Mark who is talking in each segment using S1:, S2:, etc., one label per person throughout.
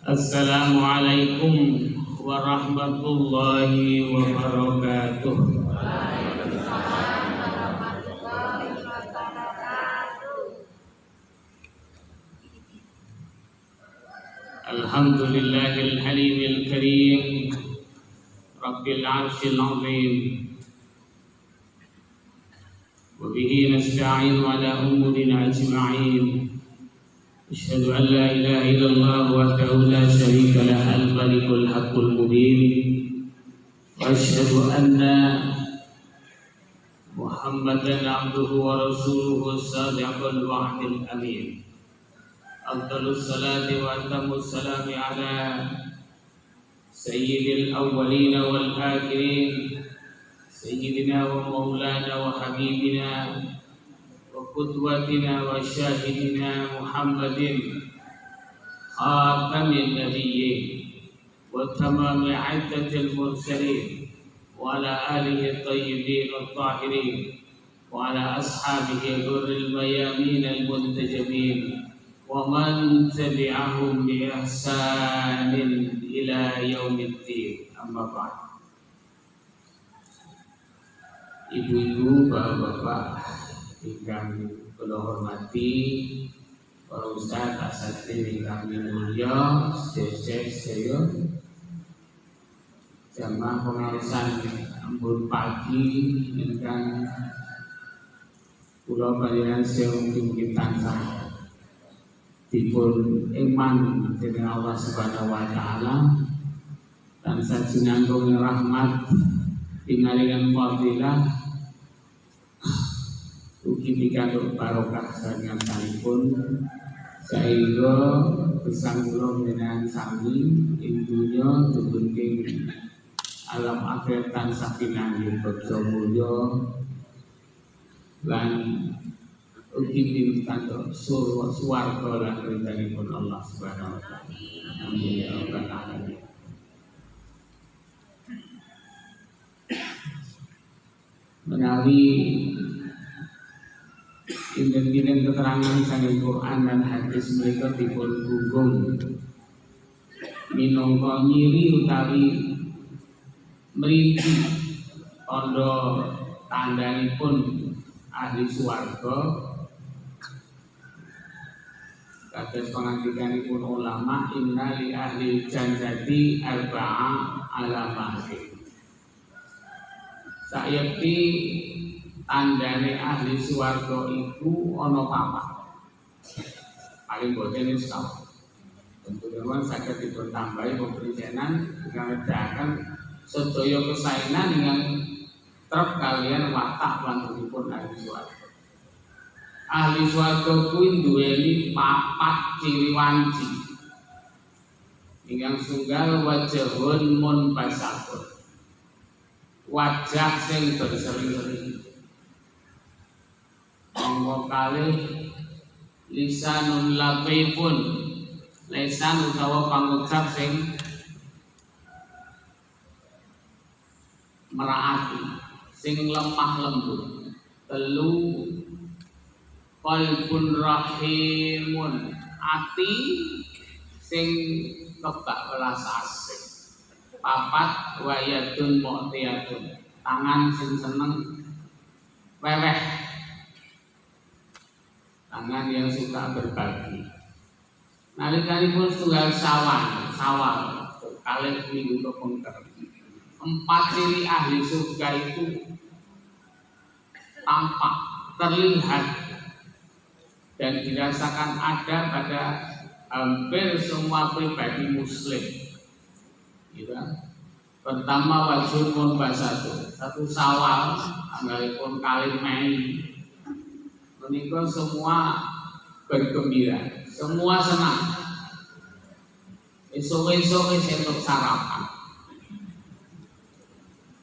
S1: Assalamualaikum warahmatullahi wabarakatuh. Alhamdulillahil halimil karim, Rabbil arsyil azim. Wa bihi nasta'in ala umurina ajma'in. Asyhadu an la ilaha illallah wahdahu la syarika lah al-malikul haqqul mubin. Wa asyhadu anna Muhammadan abduhu wa rasuluhu as-sadiqul wa'dil amin. Afdalus salati wa atammus salami ala sayyidil awwalin wal akhirin, sayyidina wa maulana wa habibina wa qudwatina wa syahidina Muhammadin khatamin nabiyyin wa tamami iddatil mursalin wa ala alihi tayyibin at-tahirin wa ala ashabihi ghurril mayamin al-muntajabin wa man tabi'ahum bi ihsanin ila yaumiddin. Amma ba'd. Ibu-ibu, bapak-bapak ingkang kula hormati, para ustaz asatidz ingkang mulya, sedherek jamaah pengawasan ampun pagi ingkang kula panjenengan mugi tansah dipun iman dening Allah Subhanahu wa taala, tansah sinanggung rahmat tingalingan fadilah ugi pikantuk barokah saking sanipun sehingga gesang kula menjenengan sami ing donya dumunung alam akhirat tansah pinanggih bodho mulya lan ugi pikantuk swarga lan ridhanipun Allah Subhanahu wa taala. Amin ya rabbal alamin. Menawi inten-inten keterangan saking Quran dan hadis mereka dipun gunggung minangka nyiri utawi mriki tandha tandhanipun ahli swarga. Kados pangandikanipun ulama, inna li ahli jannati arba'a alamatin. Sayekti tandane ahli swarga iku ana papat. Paling boten wis kapan. Tentunya saged dipun tambahi peprincenan ingkang nedahaken sedaya kesaenan ingkang trep kaliyan watak lantunipun ahli swarga. Ahli swarga kuwi duweni papat ciri wanci. Ingkang tunggal wajhun munbasatun. Wajah sing berseri-seri. Monggo kalih lisanun latifun, lisan utawa pangucap sing meraati, sing lemah lembut. Telu qalbun rahimun, ati sing kebak welas asih. Papat wayadun mu'tiyatun, tangan sing seneng weweh, tangan yang suka berbagi. Nalikanipun setunggal sawal kalih minggu kepengker. 4 ciri ahli surga itu tampak, terlihat dan dirasakan ada pada hampir semua pribadi muslim. Gitu. Pertama wajhul munbasatun, satu sawal anggalipun kalih Mei. Menika semua bergembira, semua senang. Esok-esok untuk sarapan.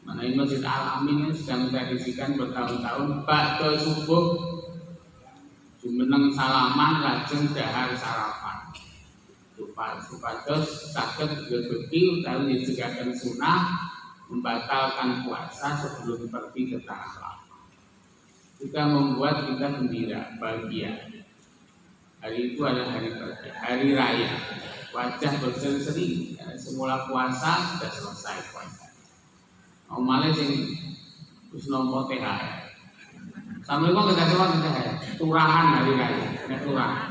S1: Mana Masjid Al-Amin sedang tradisikan bertahun-tahun ba'da subuh jumeneng salaman lajeng dahar sarapan. Supados saged berbagi utawi nyejegaken sunah membatalkan puasa sebelum pergi ke tanah lapang. Juga membuat kita gembira, bahagia. Hari itu adalah hari raya. wajah berseri-seri, ya, semula puasa sudah selesai puasa. Omale sing wis nampa THR. Assalamualaikum kita semua THR. Turahan hari raya, nek turahan.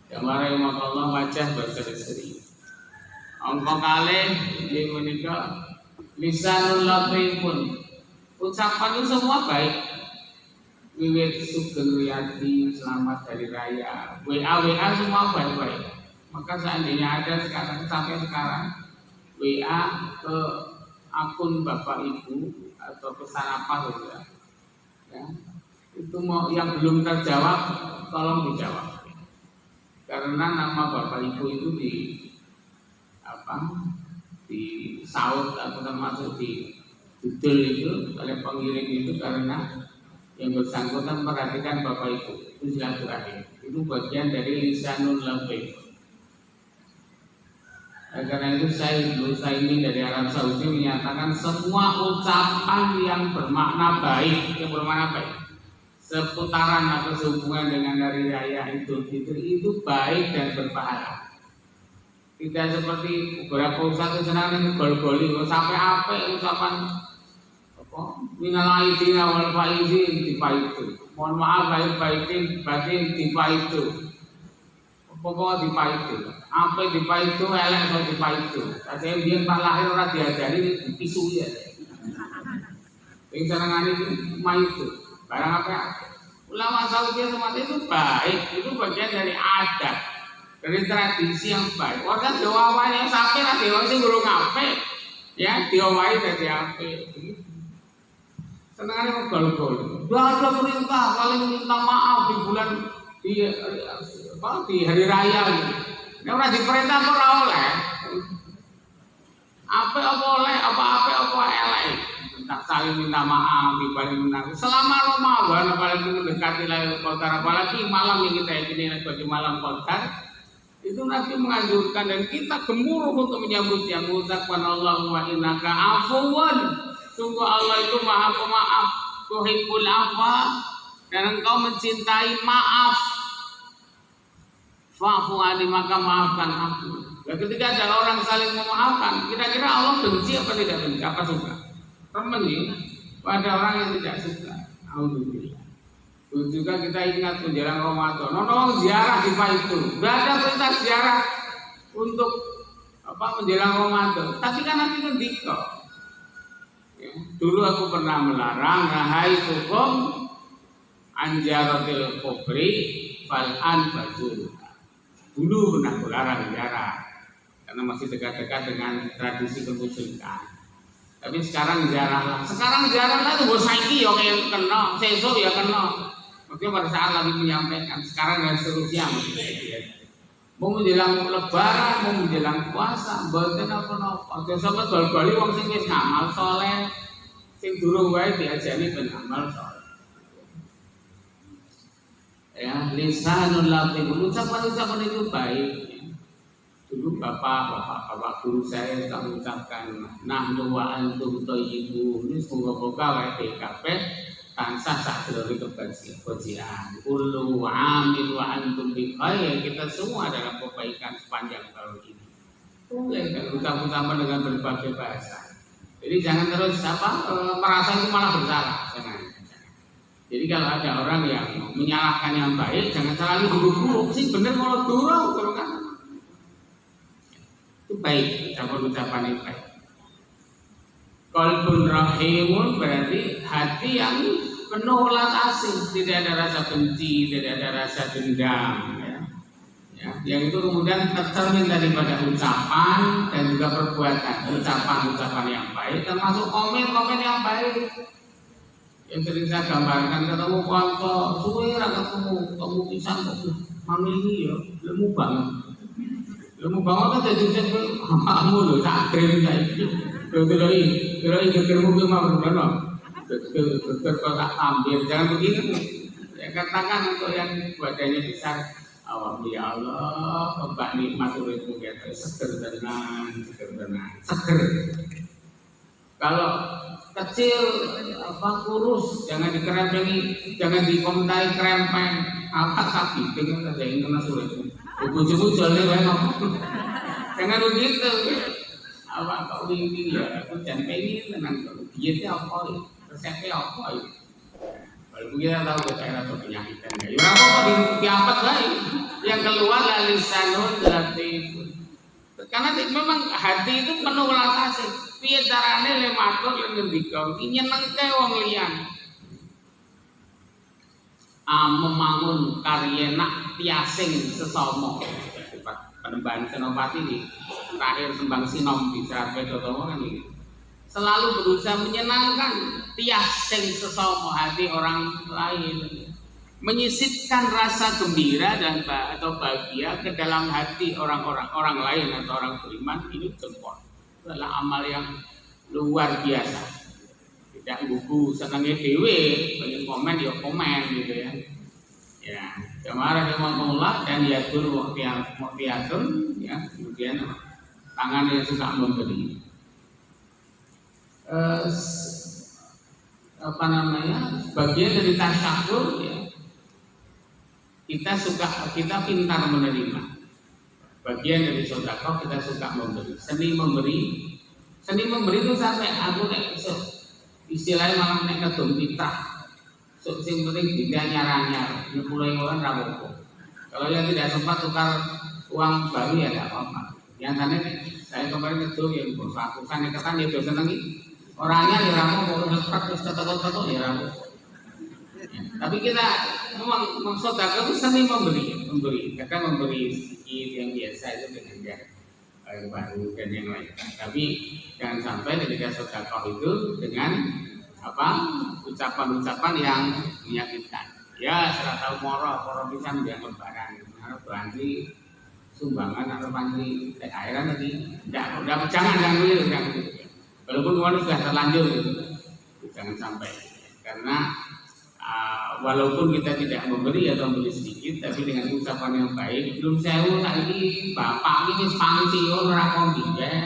S1: Ya mari Allah wajah berseri-seri. Angka kalih inggih menika lisanul latifun. Ucapan itu semua baik. Wiwit sugeng riyadi, selamat hari raya, WA semua baik-baik. Maka seandainya ada sampai sekarang WA ke akun bapak ibu atau pesan apa gitu ya, itu mau yang belum terjawab tolong dijawab, karena nama bapak ibu itu di saut atau termasuk di judul itu oleh pengirim itu, karena yang bersangkutan perhatikan bapak ibu itu silaturahim, itu bagian dari lisanul latif. Karena itu ini dari Arab Saudi menyatakan semua ucapan yang bermakna baik, seputaran atau sehubungan dengan hari raya Idul Fitri itu baik dan berpahala. Tidak seperti beberapa usaha kesenangan gol-goli sampai apa ucapan minal aidin wal faizin dipaitu. Mohon maaf lahir batin dipaitu. Pokoknya dipaitu. Apa dipaitu elek kok dipaitu. Saya biyen pas lahir ora diajari dipisui ya. Sing senengane itu maitu. Barang apa? Ulama Saudi itu baik, itu bagian dari adat, dari tradisi yang baik. Orang Jawa yang sampai lah Jawa sing guru ngape, ya diwai dari ape. Senangnya gol-gol. Gak ada perintah saling minta maaf di bulan di hari raya. Ini orang diperintah apa oleh? Apa boleh, apa elek. Tak saling minta maaf, dibanding minta. Selama Ramadan apalagi mendekati Lailatul Qadar, apalagi malam yang kita yakini sebagai malam Qadar, itu Nabi menganjurkan dan kita gemuruh untuk menyambut yang mengucapkan Allahumma innaka afuwun. Sungguh Allah itu maha pemaaf, tuhibbul afwa, dan engkau mencintai maaf. Fa'fu anni, maka maafkan aku. Dan ketika ada orang saling memaafkan, kira-kira Allah benci apa tidak benci? Apa suka? Teman ya, pada orang yang tidak suka. Alhamdulillah. Juga kita ingat menjelang Ramadan. Nonton ziarah di itu. Tidak ada perintah ziarah untuk menjelang Ramadan. Tapi kan nanti ngendika. Ya, dulu aku pernah melarang nahaitukum anjaratil kubri fal'an bajul. Dulu pernah melarang ziarah karena masih dekat-dekat dengan tradisi kemusyrikan. Tapi sekarang ziarah itu bos saiki ya kayak kena, sesuk ya kena. Maksudnya pada saat lagi menyampaikan sekarang dan seterusnya. Mau menjelang lebaran, mau menjelang puasa, mboten apa-apa. Aja sampe bal-bali wong sing wis ngamal saleh, sing durung wae diajani ben amal saleh. Ya, lisanul latif, ucapan-ucapan itu baik. Dulu bapak guru saya sudah mengucapkan nahnu wa antum thayyibun. Ini semoga-moga wae DKP tansah sadurunge kebajikan. Kullu amin wa antum bi khair. Kita semua dalam kebaikan sepanjang tahun ini. Boleh kan ucap-ucapan dengan berbagai bahasa. Jadi jangan terus merasa itu malah bersalah. Jangan. Jadi kalau ada orang yang menyalahkan yang baik, jangan selalu buru-buru. Sih bener kalau durung kan. Itu baik, ucapan yang baik. Qalbun rahimun berarti hati yang penuh ulas asih, tidak ada rasa benci, tidak ada rasa dendam, ya. Yang itu kemudian tercermin daripada ucapan dan juga perbuatan, ucapan yang baik, termasuk komen yang baik. Yang sering saya gambarkan, ketemu konco, suwe ketemu pisang kok mami ini ya, lemu banget kan jadi kamu loh, sakrim kayak gitu. Kira gegermu memang benar, geger kau tak ambil, jangan begitu. Ya katakan untuk yang badannya besar, awam ya Allah, obat nikmat uripmu kita seger tenang. Kalau kecil kurus, jangan dikerempengi, jangan dikomentai krempeng, apa sakit, dengan saja yang kena sulit. Buku-buku jolnya ngomong. Jangan begitu. Apa kau ini ya? Aku jangan pengen tenang. Dietnya apa ya? Resepnya apa ya? Kalau kita tahu daerah atau penyakitan ya. Ya apa diapat baik. Yang keluar dari lisanun latif. Karena memang hati itu penuh welas asih. Piye carane le matur le ngendika iki nyenengke wong liyan. Membangun karyenak tiasing sesama. Penembahan Senopati ini terakhir tembang Sinom di Serat Vedotomo kan ini. Selalu berusaha menyenangkan tiasing sesama hati orang lain. Menyisipkan rasa gembira dan atau bahagia ke dalam hati orang lain atau orang beriman ini jempol. Itu adalah amal yang luar biasa. Tidak buku senangnya dewe, banyak komen ya komen gitu ya. Ya, kemarin Allah dan yatur mu'tiyatun ya, kemudian tangan yang suka memberi. Apa namanya? Bagian dari tasyakur ya. Kita pintar menerima. Bagian dari sedekah kita suka memberi. Seni memberi itu sampai aku istilahnya malah nek kedung fitrah. Sing penting tidak nyaranyar, mulai orang rapopo. Kalau yang tidak sempat tukar uang baru ya tidak apa-apa. Yang tadi saya kemarin kedung yang aku kan ketan ya dosen lagi. Orangnya ya rapopo, sempat terus ketok ya rapopo. Tapi kita memang sedekah itu seni memberi. Kita memberi sedikit yang biasa itu dengan yang baru dan yang lain. Tapi jangan sampai ketika sedekah itu dengan ucapan-ucapan yang menyakitkan. Ya, serah tahu moro bisa mendiang lebaran, harus bantu sumbangan atau panci airan tadi. Jangan begitu. Walaupun kemarin sudah terlanjur gitu, jangan sampai karena walaupun kita tidak memberi atau memberi sedikit, tapi dengan ucapan yang baik. Belum sewu lagi bapak ini pensiun ora kondigen,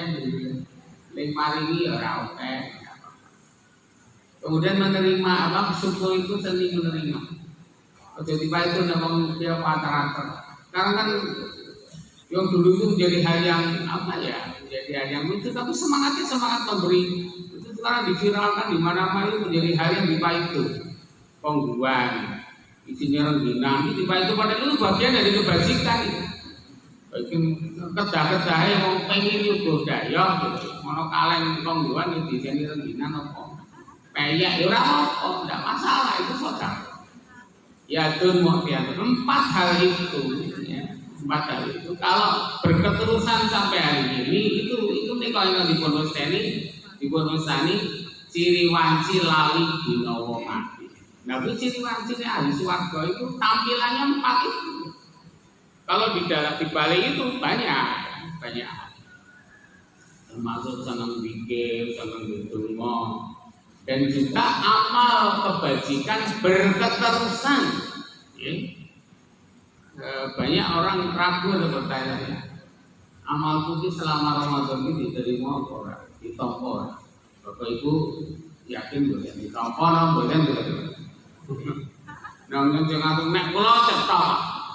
S1: lima ini ora oke. Kemudian menerima syukur itu seni menerima. Jadi pak itu memang dia patar-patar. Karena kan yang dulu itu menjadi hal yang menjadi hal yang lucu, tapi semangat memberi itu sekarang diviralkan di mana-mana itu menjadi hal yang itu. Pengguan, isinya rengginang, itu pada itu bagian dari kebajikan itu. Bagian kedah-kedah yang pengen itu daya, gitu. Mau kaleng pengguan itu isinya rengginang apa? Kayak ya apa? Tidak masalah itu sedekah. Ya tuh mau lihat 4 hal itu, ya. 4 hal itu. Kalau berketerusan sampai hari ini itu nih kalau yang di Bonusani ciri wanci lali dinowo mati. Nah, ciri-ciri ahli swarga itu tampilannya 4 itu. Kalau di balik itu banyak. Termasuk senang bikin, senang berdungo, dan juga amal kebajikan berketerusan. Banyak orang ragu dan bertanya, amal putih selama Ramadan ini diterima orang, ditompo. Bapak Ibu yakin boleh ditompo, boleh. Nang jangan nek kula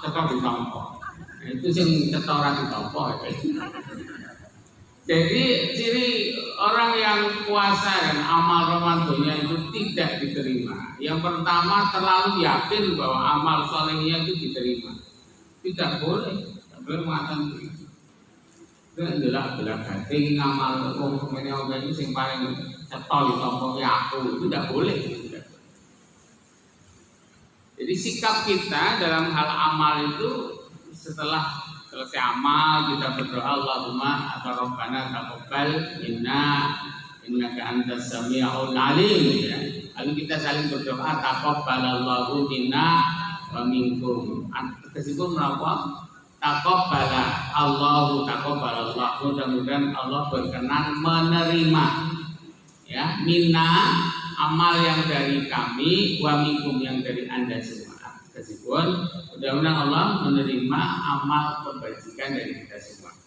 S1: cetok ditampa. Itu sing cetok ora ditampa. Jadi ciri orang yang puasa dan amal Ramadannya itu tidak diterima. Yang pertama terlalu yakin bahwa amal solehnya itu diterima. Tidak boleh mengatakan begitu. Itu adalah hati ngamal wong kemene itu sing paling cetok ditampa ya aku itu tidak boleh. Jadi sikap kita dalam hal amal itu setelah selesai amal kita berdoa Allahumma atau Rabbana taqabbal minna innaka antas samiul alim ya. Lalu kita saling berdoa taqabbalallahu minna wa minkum. Tersebut melakukan taqabbalallahu mudah-mudahan Allah berkenan menerima ya minna amal yang dari kami, wa minkum yang dari Anda semua. Tersebut, mudah-mudahan Allah menerima amal kebajikan dari kita semua.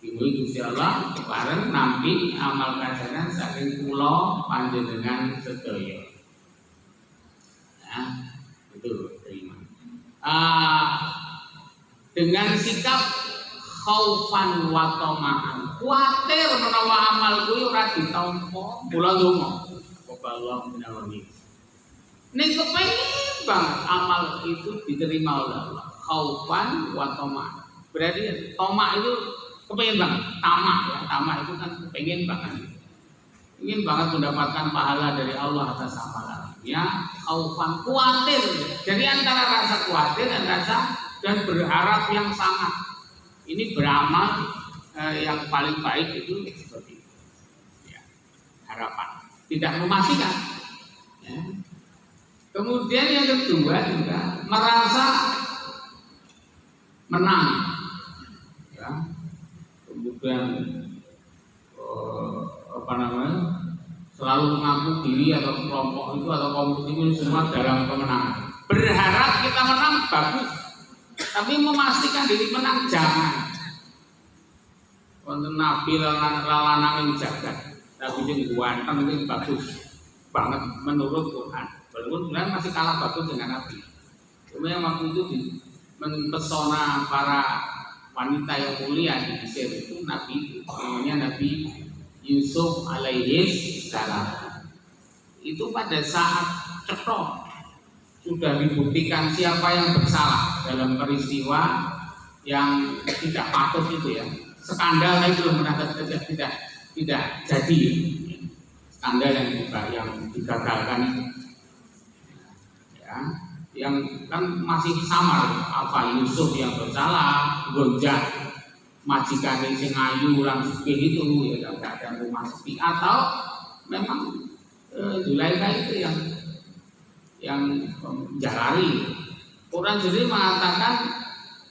S1: Ibu Gusti Allah bareng nampi amal kasaran saking kula panjenengan sedaya. Ya, itu terima. dengan sikap khaufan wa tama'an. Kuwatir menawa amal kuwi ora ditampa, mula ndonga. Wallahu a'lam. Nek kepengin banget amal itu diterima oleh Allah, khaufan wa tama'an. Berarti tamak itu kepengin banget, tamak ya, tamak itu kan kepengin banget. Ingin banget mendapatkan pahala dari Allah atas amalan. Ya, khaufan, kuatir. Jadi antara rasa kuatir dan rasa dan berharap yang sama. Ini beramal yang paling baik itu seperti itu. Ya, harapan. Tidak memastikan. Ya. Kemudian yang kedua juga merasa menang. Ya. Kemudian selalu mengaku diri atau kelompok itu atau komunitas itu semua dalam kemenangan. Berharap kita menang bagus, tapi memastikan diri menang jangan. Wonten nabi lalanang yang jagat, tapi yang ganteng itu bagus banget menurut Quran. Walaupun sebenarnya masih kalah bagus dengan nabi. Cuma yang waktu itu mempesona para wanita yang mulia di Mesir itu nabi, namanya Nabi Yusuf alaihi salam. Itu pada saat cetok sudah dibuktikan siapa yang bersalah dalam peristiwa yang tidak patut itu ya. Skandal itu tidak jadi. Skandal yang digagalkan itu. Ya, yang kan masih samar apa Yusuf yang bersalah, gonjak majikan yang sing ayu orang sepi itu ya tidak ada rumah sepi atau memang Zulaikha itu yang menjalari. Quran sendiri mengatakan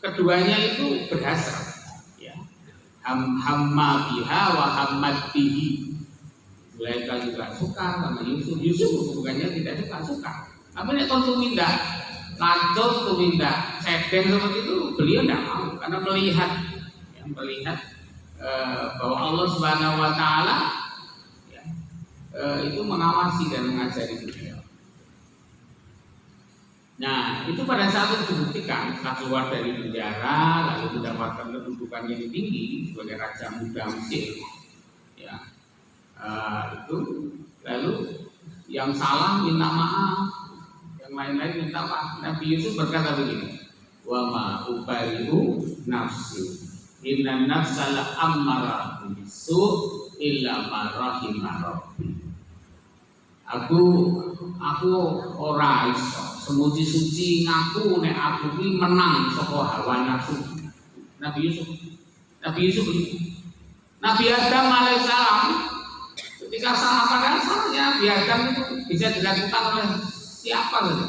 S1: keduanya itu berhasrat ya. Hamma biha wa hammat bihi. Zulaikha juga suka sama Yusuf bukannya tidak suka. Tapi nek kon tumindak lanjut tumindak sedeng seperti itu beliau tidak mau karena melihat bahwa Allah Subhanahu wa taala ya, itu mengawasi dan mengajari beliau. Nah, itu pada saat itu dibuktikan setelah keluar dari penjara lalu mendapatkan kedudukan yang tinggi sebagai raja muda Mesir. Ya. Itu lalu yang salah minta maaf, yang lain-lain minta maaf. Nabi Yusuf berkata begini, wa ma ubalihu nafsi inna nafsa la ammara bisu illa ma rahimah rabbi. Aku ora iso semuji-suci ngaku nek aku ki menang saka hawa nafsu. Nabi Yusuf Nabi Adam alaihissalam ketika salah pada salahnya Nabi Adam itu bisa dilakukan oleh siapa saja.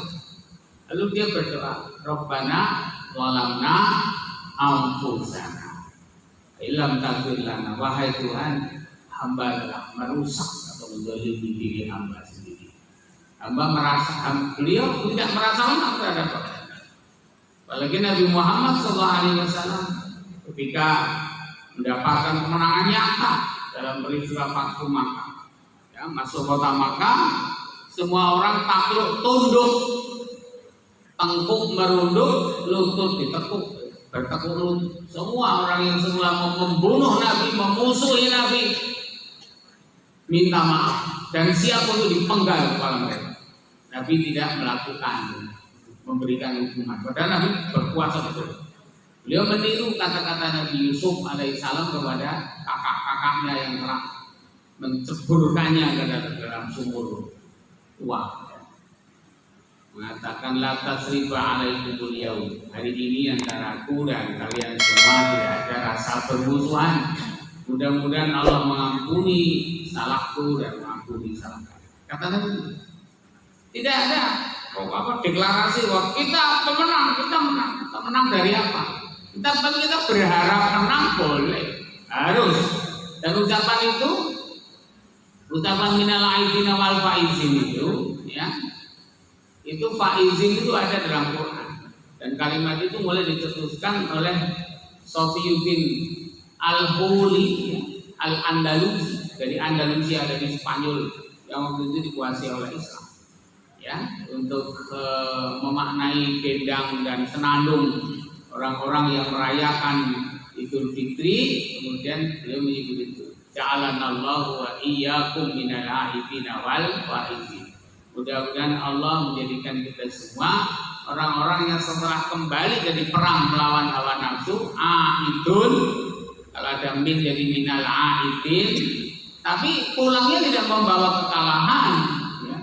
S1: Lalu dia berdoa, Rabbana walamna anfusana ilam taghfir lana, wahai Tuhan, hamba telah merusak atau menzalimi diri hamba sendiri. Hamba beliau tidak merasa menang terhadap Allah. Apalagi Nabi Muhammad SAW ketika mendapatkan kemenangan nyata dalam peristiwa Fathu Makkah, ya, masuk kota Makkah, semua orang takluk, tunduk, tengkuk merunduk, lutut ditekuk. Bertekuk lutut. Semua orang yang semula membunuh Nabi, memusuhi Nabi, minta maaf dan siap untuk dipenggal kepala mereka. Nabi tidak memberikan hukuman. Padahal Nabi berkuasa betul. Beliau meniru kata-kata Nabi Yusuf alaihissalam kepada kakak-kakaknya yang telah menceburkannya ke dalam sumur tua. Mengatakan la tasriba alaikumul yaum. Hari ini antara aku dan kalian semua tidak ada rasa permusuhan. Mudah-mudahan Allah mengampuni salahku dan mengampuni salah kalian. Kata Nabi, tidak ada deklarasi bahwa kita menang dari apa? Kita berharap menang boleh, harus. Dan ucapan minal aidina wal faizin itu, ya. Itu faizin itu ada dalam Quran dan kalimat itu mulai dicetuskan oleh Sofiyuddin Al-Huli Al-Andalusi dari Andalusia, dari Spanyol yang waktu itu dikuasai oleh Islam, ya, untuk memaknai gendang dan senandung orang-orang yang merayakan Idul Fitri, kemudian beliau menyebut itu. Ja'alanallahu wa iyyakum minal aifina wal wa'izin. Mudah-mudahan Allah menjadikan kita semua orang-orang yang setelah kembali dari perang melawan hawa nafsu, aidun, kalau ada min jadi minal aidin, tapi pulangnya tidak membawa kekalahan, ya,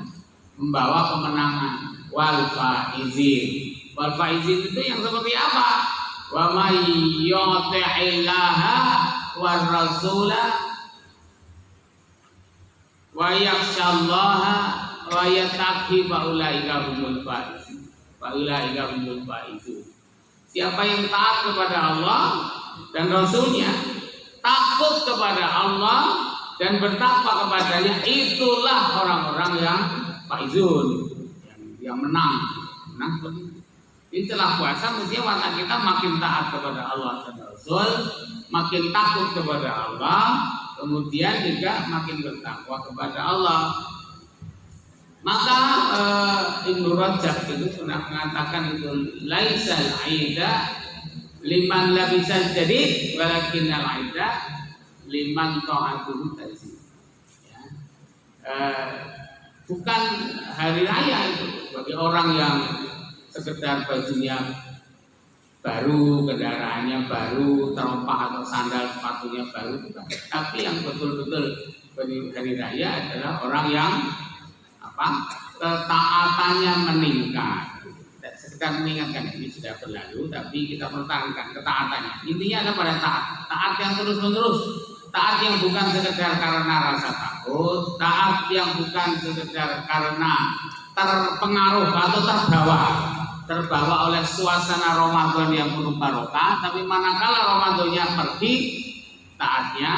S1: membawa kemenangan. Wal faizin. Wal faizin itu yang seperti apa? Wa may yuti'illaha war rasula wa yakhshallaha wa yattaqi fa ulaika humul faizun. Fa ulaika humul faizun. Siapa yang taat kepada Allah dan Rasulnya, takut kepada Allah dan bertakwa kepadanya, itulah orang-orang yang faizun, yang menang. Ini setelah puasa mestinya watak kita makin taat kepada Allah dan Rasul, makin takut kepada Allah, kemudian juga makin bertakwa kepada Allah. Maka Ibnu Rajab itu pernah mengatakan itu laisal aida liman labisal jadi walakinnal aida liman ta'atuhu tazid. Ya. Bukan hari raya itu bagi orang yang sekedar bajunya baru, kendaraannya baru, terompah atau sandal sepatunya baru, tapi yang betul-betul bagi hari raya adalah orang yang ketaatannya meningkat. Tidak sekedar meningkatkan, ini sudah berlalu, tapi kita pertahankan ketaatannya. Intinya ada pada taat yang terus-menerus, taat yang bukan sekedar karena rasa takut, taat yang bukan sekedar karena terpengaruh atau terbawa oleh suasana Ramadan yang penuh barokah, tapi manakala Ramadannya pergi, taatnya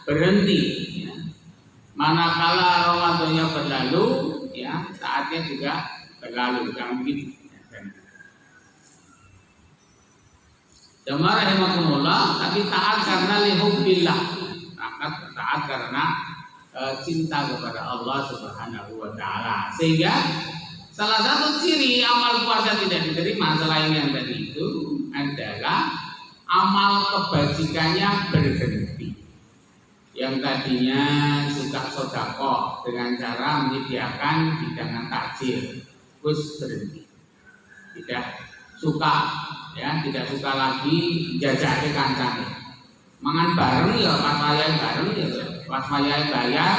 S1: berhenti. Ya. Manakala Ramadannya berlalu, ya taatnya juga berlalu. Jangan begitu. Jamaah rahimakumullah, tapi taat karena lihubbillah, taat karena cinta kepada Allah Subhanahu wa taala. Sehingga salah satu ciri amal puasa tidak diterima selain yang tadi itu adalah amal kebajikannya berhenti. Yang tadinya suka sedekah dengan cara menyediakan hidangan takjil, terus berhenti. Tidak suka, ya, tidak suka lagi jajake kancane. Mangan bareng ya pas wayahe bareng ya, pas wayahe bayar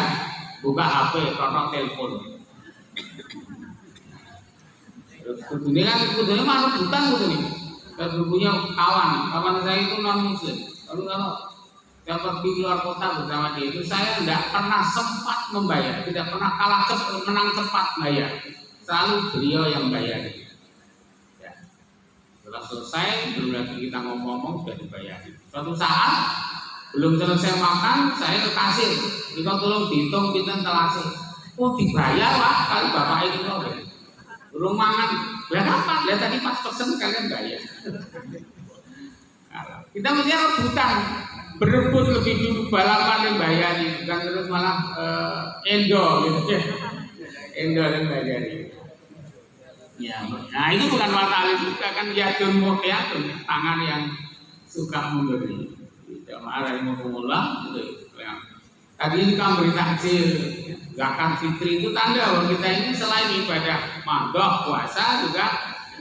S1: buka HP, totok telepon. Kudunya mah rebutan kudu nih. Kalau punya kawan saya itu non muslim. Lalu kalau saya pergi keluar kota bersama dia itu, saya tidak pernah sempat membayar, tidak pernah kalah menang cepat bayar. Selalu beliau yang bayar. Ya. Setelah selesai, belum lagi kita ngomong-ngomong sudah dibayar. Suatu saat belum selesai makan, saya ke kasir. Kita tolong dihitung kita telasih. Oh dibayar pak, kali bapak ini loh. Rumangan, berapa? Lihat tadi pas pesen kalian bayar. Kita mestinya rebutan, berebut lebih dulu balapan yang bayari, bukan terus malah endo gitu. Endo yang bayari. Ya, nah itu bukan wata'ali juga kan yadun mu'yadun, tangan yang suka memberi. Jamaah rahimakumullah itu. Tadi ini kamu beri takjil, zakat fitri itu tanda bahwa kita ini selain ibadah mandor puasa juga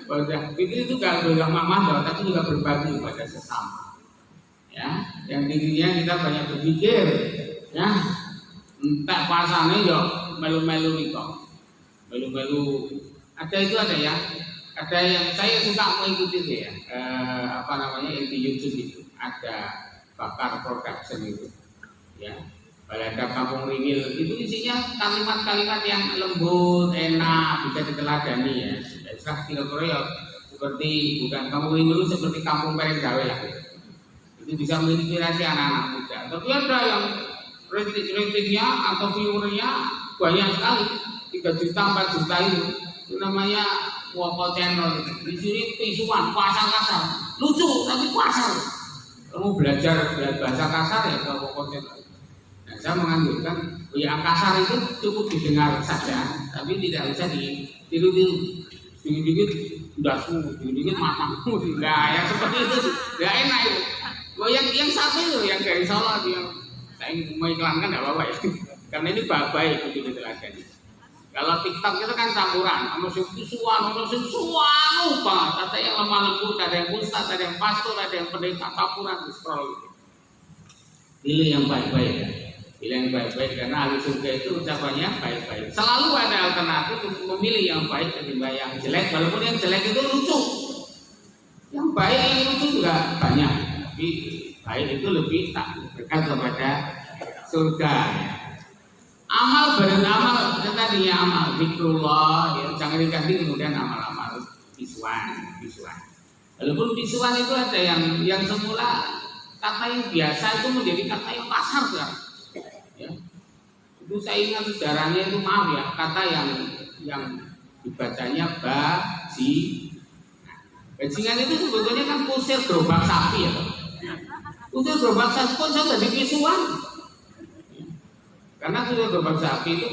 S1: ibadah fitri itu gak mandor tapi juga berbagi kepada sesama. Ya, yang intinya kita banyak berpikir, ya, entek pasane yo melu-melu niko, melu-melu. Ada itu ada ya, ada yang saya suka mengikuti itu ya, apa namanya yang di YouTube itu ada bakar production itu, ya. Balada Kampung Ringil itu isinya kalimat-kalimat yang lembut, enak, bisa diteladani ya. Istilah kira-kira seperti bukan Kampung Ringil seperti Kampung Perenggawe lah. Itu bisa menginspirasi anak-anak muda. Tapi ada yang ratingnya atau viewernya banyak sekali, 3 juta, 4 juta itu namanya Woko Channel. Di sini pisuan, pasang kasar, lucu tapi kasar. Kamu belajar bahasa kasar ya ke Woko Channel. Nah, saya menganjurkan yang kasar itu cukup didengar saja, tapi tidak usah ditiru-tiru. dikit-dikit dasmu, dikit-dikit matamu, yang seperti itu, nggak enak itu. Yang satu itu yang dari Solo yang saya mau iklankan nggak apa-apa ya, karena ini baik begitu teladannya. Kalau TikTok itu kan campuran, sama suan, banget. Ada yang lemah lembut, ada yang ustaz, ada yang pastor, ada yang pendeta, campuran, scroll. Pilih yang baik-baik ya. Pilih yang baik-baik karena ahli surga itu ucapannya baik-baik. Selalu ada alternatif untuk memilih yang baik ketimbang yang jelek, walaupun yang jelek itu lucu. Yang baik yang lucu juga banyak, tapi baik itu lebih dekat kepada surga. Amal beramal tadi ya, amal zikrullah ya, jangan diganti kemudian amal-amal bisuan. Walaupun bisuan itu ada yang semula kata yang biasa itu menjadi kata yang kasar kan. Ya. Itu saya ingat sejarahnya itu, maaf ya, kata yang dibacanya bajingan itu sebetulnya kan kusir gerobak sapi ya. Kusir gerobak sapi pun saya jadi bisuan. Karena kusir gerobak sapi itu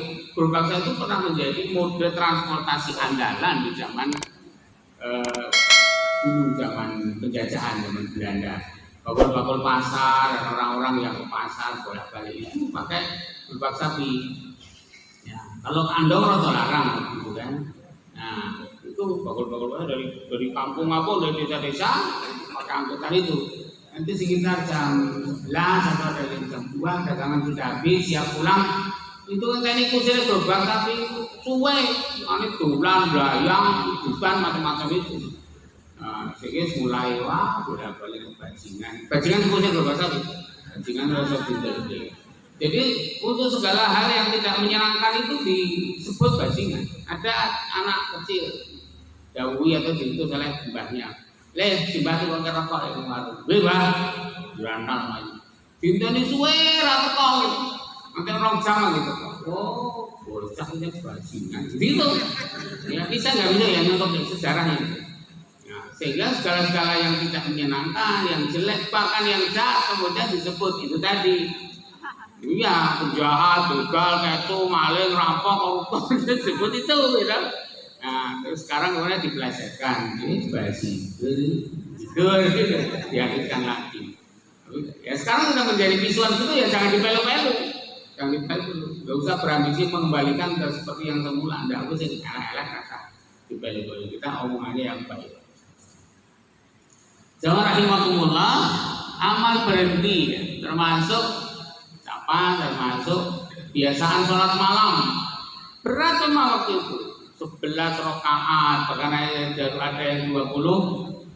S1: pernah menjadi mode transportasi andalan di zaman dulu, zaman penjajahan, zaman Belanda. Bakul-bakul pasar dan orang-orang yang ke pasar bolak-balik itu pakai gerobak sapi. Ya, kalau andong rada larang gitu kan. Nah, itu bakul-bakul dari kampung maupun dari desa-desa pakai angkutan itu. Nanti sekitar jam 11 atau dari jam 2 dagangan sudah habis, siap pulang. Itu kan ini kusir gerobak sapi suwe, ini dolan, belayang, bukan macam-macam itu. Nah, sehingga mulai bolak-balik bajingan kusir gerobak sapi, bajingan rasa pinter-pinter. Jadi untuk segala hal yang tidak menyenangkan itu disebut bajingan. Ada anak kecil dawuhi atau itu salah mbahnya, simbah itu pakai rokok ya kemarin, mbah berantam aja, bintangnya suwe rokok gitu, makin orang sama gitu. Oh, bocah ini bajingan, jadi itu ya bisa nggak bisa ya untuk sejarahnya. Nah, sehingga segala-segala yang tidak menyenangkan, yang jelek, bahkan yang jahat kemudian disebut itu tadi. Iya, penjahat, begal, keco, maling, rampok, koruptor disebut itu, gitu. Nah, terus sekarang kemudian dipelesetkan, ini bajingan, gitu, dihadirkan lagi. Ya sekarang sudah menjadi visual gitu ya, jangan dipelu-pelu, nggak usah berambisi mengembalikan ke seperti yang semula. Anda harus yang elak-elak kata dipelu-pelu, kita omongannya yang baik. Jamaah rahimakumullah, amal berhenti ya, termasuk biasaan sholat malam. Berat memang waktu itu 11 rakaat, bahkan ada yang 23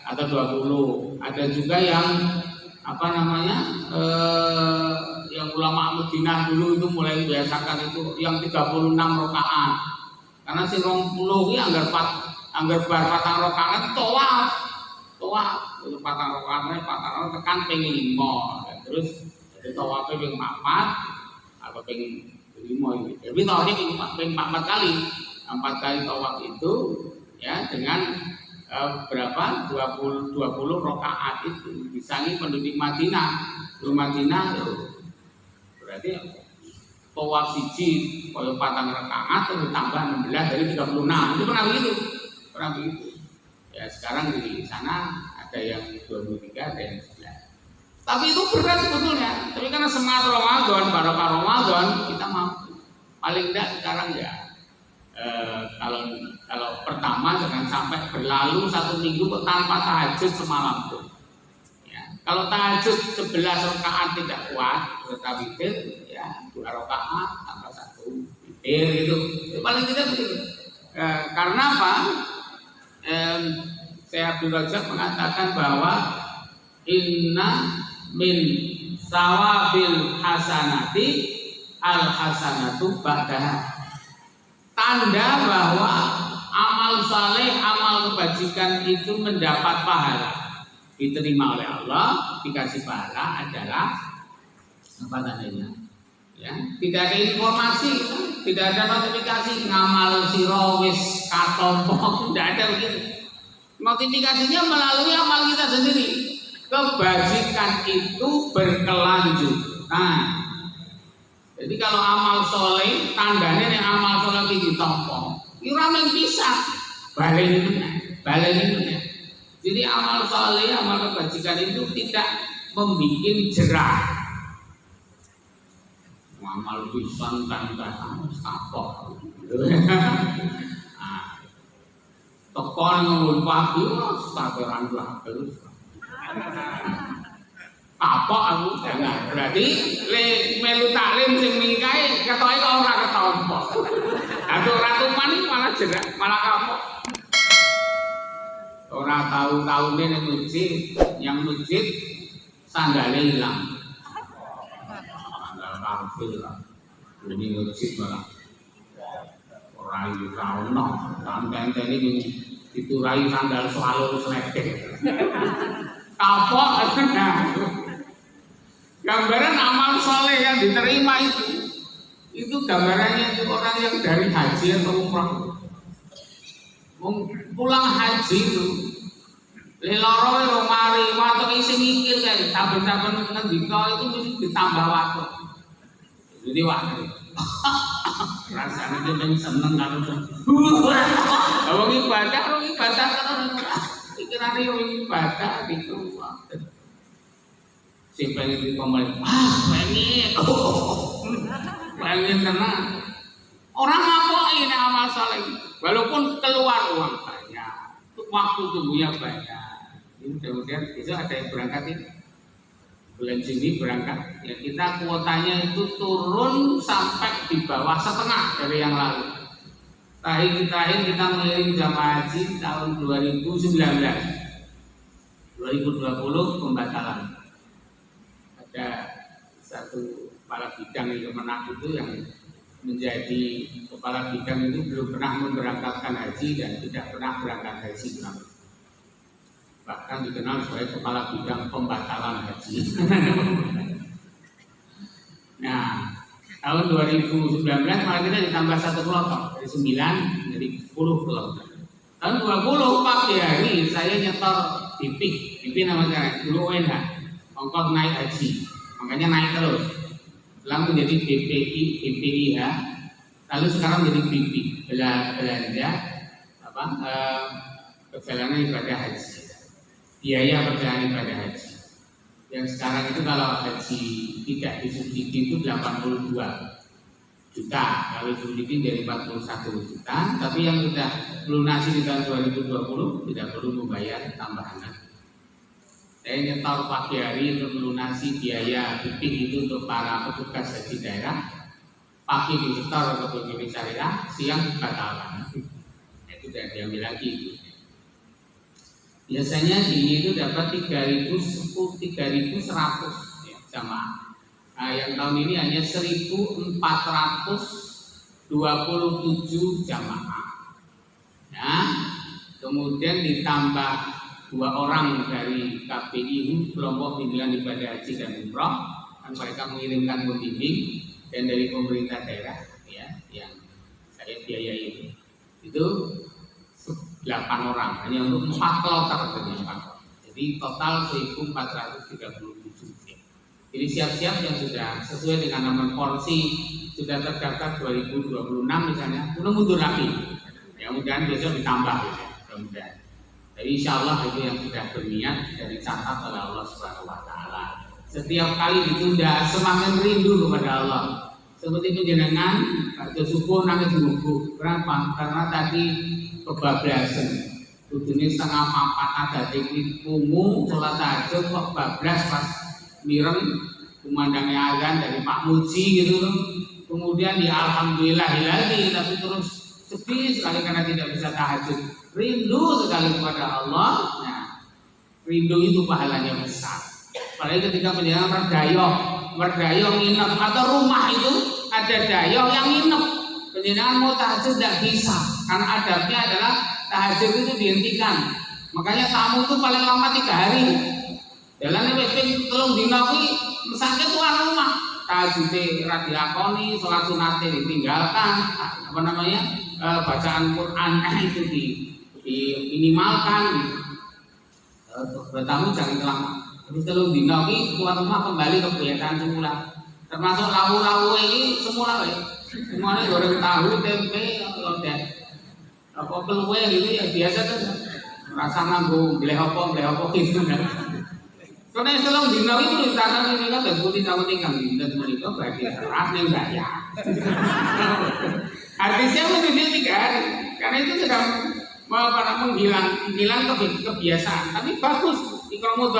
S1: atau 20. Ada juga yang yang ulama Madinah dulu itu mulai membiasakan itu yang 36 rakaat. Karena si 20 ini anggar bar patang rakaat tawaf itu patang rakaat tekan ping 5. Terus jadi tawafnya ping 4 apa ping 5 ini. Tapi tawafnya ping 4 kali. 4 kali tawaf itu ya dengan berapa? 20 rakaat itu. Misalnya penduduk Madinah, berarti tawaf siji kalau patang rakaat terus ditambah 16 dari 36. Itu pernah begitu. Ya sekarang di sana ada yang 23, ada yang 11. Tapi itu berat sebetulnya. Tapi karena semangat Ramadan, barokah Ramadan, kita mampu. Paling tidak sekarang ya. Kalau pertama jangan sampai berlalu 1 minggu tanpa tahajud semalam tuh. Ya. Kalau tahajud 11 rakaat tidak kuat, tetap witir ya 2 rakaat tambah 1 witir gitu. Paling tidak begitu. Karena apa? Saya Abdul Razak mengatakan bahwa inna min sawabil hasanati al hasanatu ba'daha. Tanda bahwa amal saleh, amal kebajikan itu mendapat pahala, diterima oleh Allah, dikasih pahala adalah apa tandanya? Ya, tidak ada informasi, tidak ada notifikasi ngamal sirawis katompok, tidak ada begitu. Notifikasinya melalui amal kita sendiri. Kebajikan itu berkelanjutan. Jadi kalau amal soleh, tandanya nih amal soleh itu ditompo. Iramen bisa baleni. Jadi amal saleh, amal kebajikan itu tidak membuat jerah. Amal pisan tanpa kapok. Tekon ngomong pagi, sabaran terus. Kapok aku jangan. Berarti melu taklim sing mingkae ketoke kok ora ketompo. Aduh ratuman malah jerak, malah kapok. Ora tahu-tahu ning masjid, yang masjid sandalnya hilang. Sandal kafir lah. Ini masjid malah orang itu ono, sampai ini diturai sandal selalu selektif. Kapok nah. Gambaran amal soleh yang diterima itu gambarannya itu orang yang dari haji atau umrah pulang haji itu leloro yo mari waktu isi mikir kayak saben-saben ngendika itu mesti ditambah waktu. Jadi waktu rasanya itu yang seneng kalau kalau ibadah kan pikirannya yang ibadah gitu. Si pengen dikomplain, pengen tenang. Orang ngapain amal saleh, walaupun keluar uang banyak, waktu tunggunya banyak. Ini mudah-mudahan besok ada yang berangkat ini, bulan Juni berangkat. Ya kita kuotanya itu turun sampai di bawah setengah dari yang lalu. Terakhir kita mengirim jamaah haji tahun 2019, 2020 pembatalan. Ada satu kepala bidang yang Kemenak itu yang menjadi kepala bidang itu belum pernah memberangkatkan haji dan tidak pernah berangkat haji selama. Bahkan dikenal sebagai kepala bidang pembatalan haji. Nah, tahun 2019 malah kita ditambah satu kelompok dari 9 jadi 10 kelompok. Tahun 20 pagi hari saya nyetor BP namanya dulu UNH. Ongkos naik haji, makanya naik terus. Setelah menjadi BPIH, lalu sekarang menjadi BP belanja perjalanan ibadah haji, biaya perjalanan ibadah haji. Yang sekarang itu kalau haji tidak disubsidi itu 82 juta, kalau subsidi dari 41 juta. Tapi yang sudah lunasi di tahun 2020 tidak perlu membayar tambahan. Saya nyetor pagi hari untuk melunasi biaya BP itu untuk para petugas haji daerah. Pagi disetor untuk BPI Syariah, siang dibatalkan. Itu tidak diambil lagi. Biasanya ini itu dapat 3.100 ya, jamaah. Nah, yang tahun ini hanya 1.427 jamaah. Ya, kemudian ditambah 2 orang dari KPI kelompok bimbingan ibadah haji dan umroh, kan mereka mengirimkan pembimbing, dan dari pemerintah daerah ya yang saya biayai itu 8 orang hanya untuk 4 kloter. Jadi total 1.437. Jadi siap-siap yang sudah sesuai dengan nomor porsi sudah terdaftar 2026 misalnya, mundur lagi. Ya mudah-mudahan besok ditambah ya, mudah-mudahan. Jadi insya Allah itu yang sudah berniat dari catat oleh Allah Subhanahu Wa Taala. Setiap kali ditunda semakin rindu kepada Allah. Seperti penjenengan pada subuh nangis nunggu. Kenapa? Karena tadi kebablasan. Tudune setengah 4 ada tinggi kungu sholat tahajud kok bablas pas mireng kumandangnya azan dari Pak Muji gitu. Kemudian ya alhamdulillah lagi tapi terus sedih sekali karena tidak bisa tahajud. Rindu sekali kepada Allah. Nah, rindu itu pahalanya besar. Apalagi ketika penjenengan merdayoh nginep atau rumah itu ada dayoh yang nginep. Penjenengan mau tahajud tidak bisa karena adabnya adalah tahajud itu dihentikan. Makanya tamu itu paling lama 3 hari. Jalannya wis telung dina kuwi mesake tuan rumah. Tahajud ra dilakoni, salat sunate ditinggalkan, bacaan Quran itu diminimalkan gitu. Bertamu jangan lama. Terus telung dina iki tuan rumah kembali ke kebiasaan semula. Termasuk lawu-lawu ini semula wae. Semuanya goreng tahu, tempe, lodeh. apa keluwe gitu ya biasa tuh. Rasa nganggo bleh apa gitu kan. Karena selong dina iki perintahane ini kan dadi tamu kang dinten menika berarti terap ning bayar. Artinya menjadi 3 hari. Karena itu sedang menghilang kebiasaan. Tapi bagus ikram itu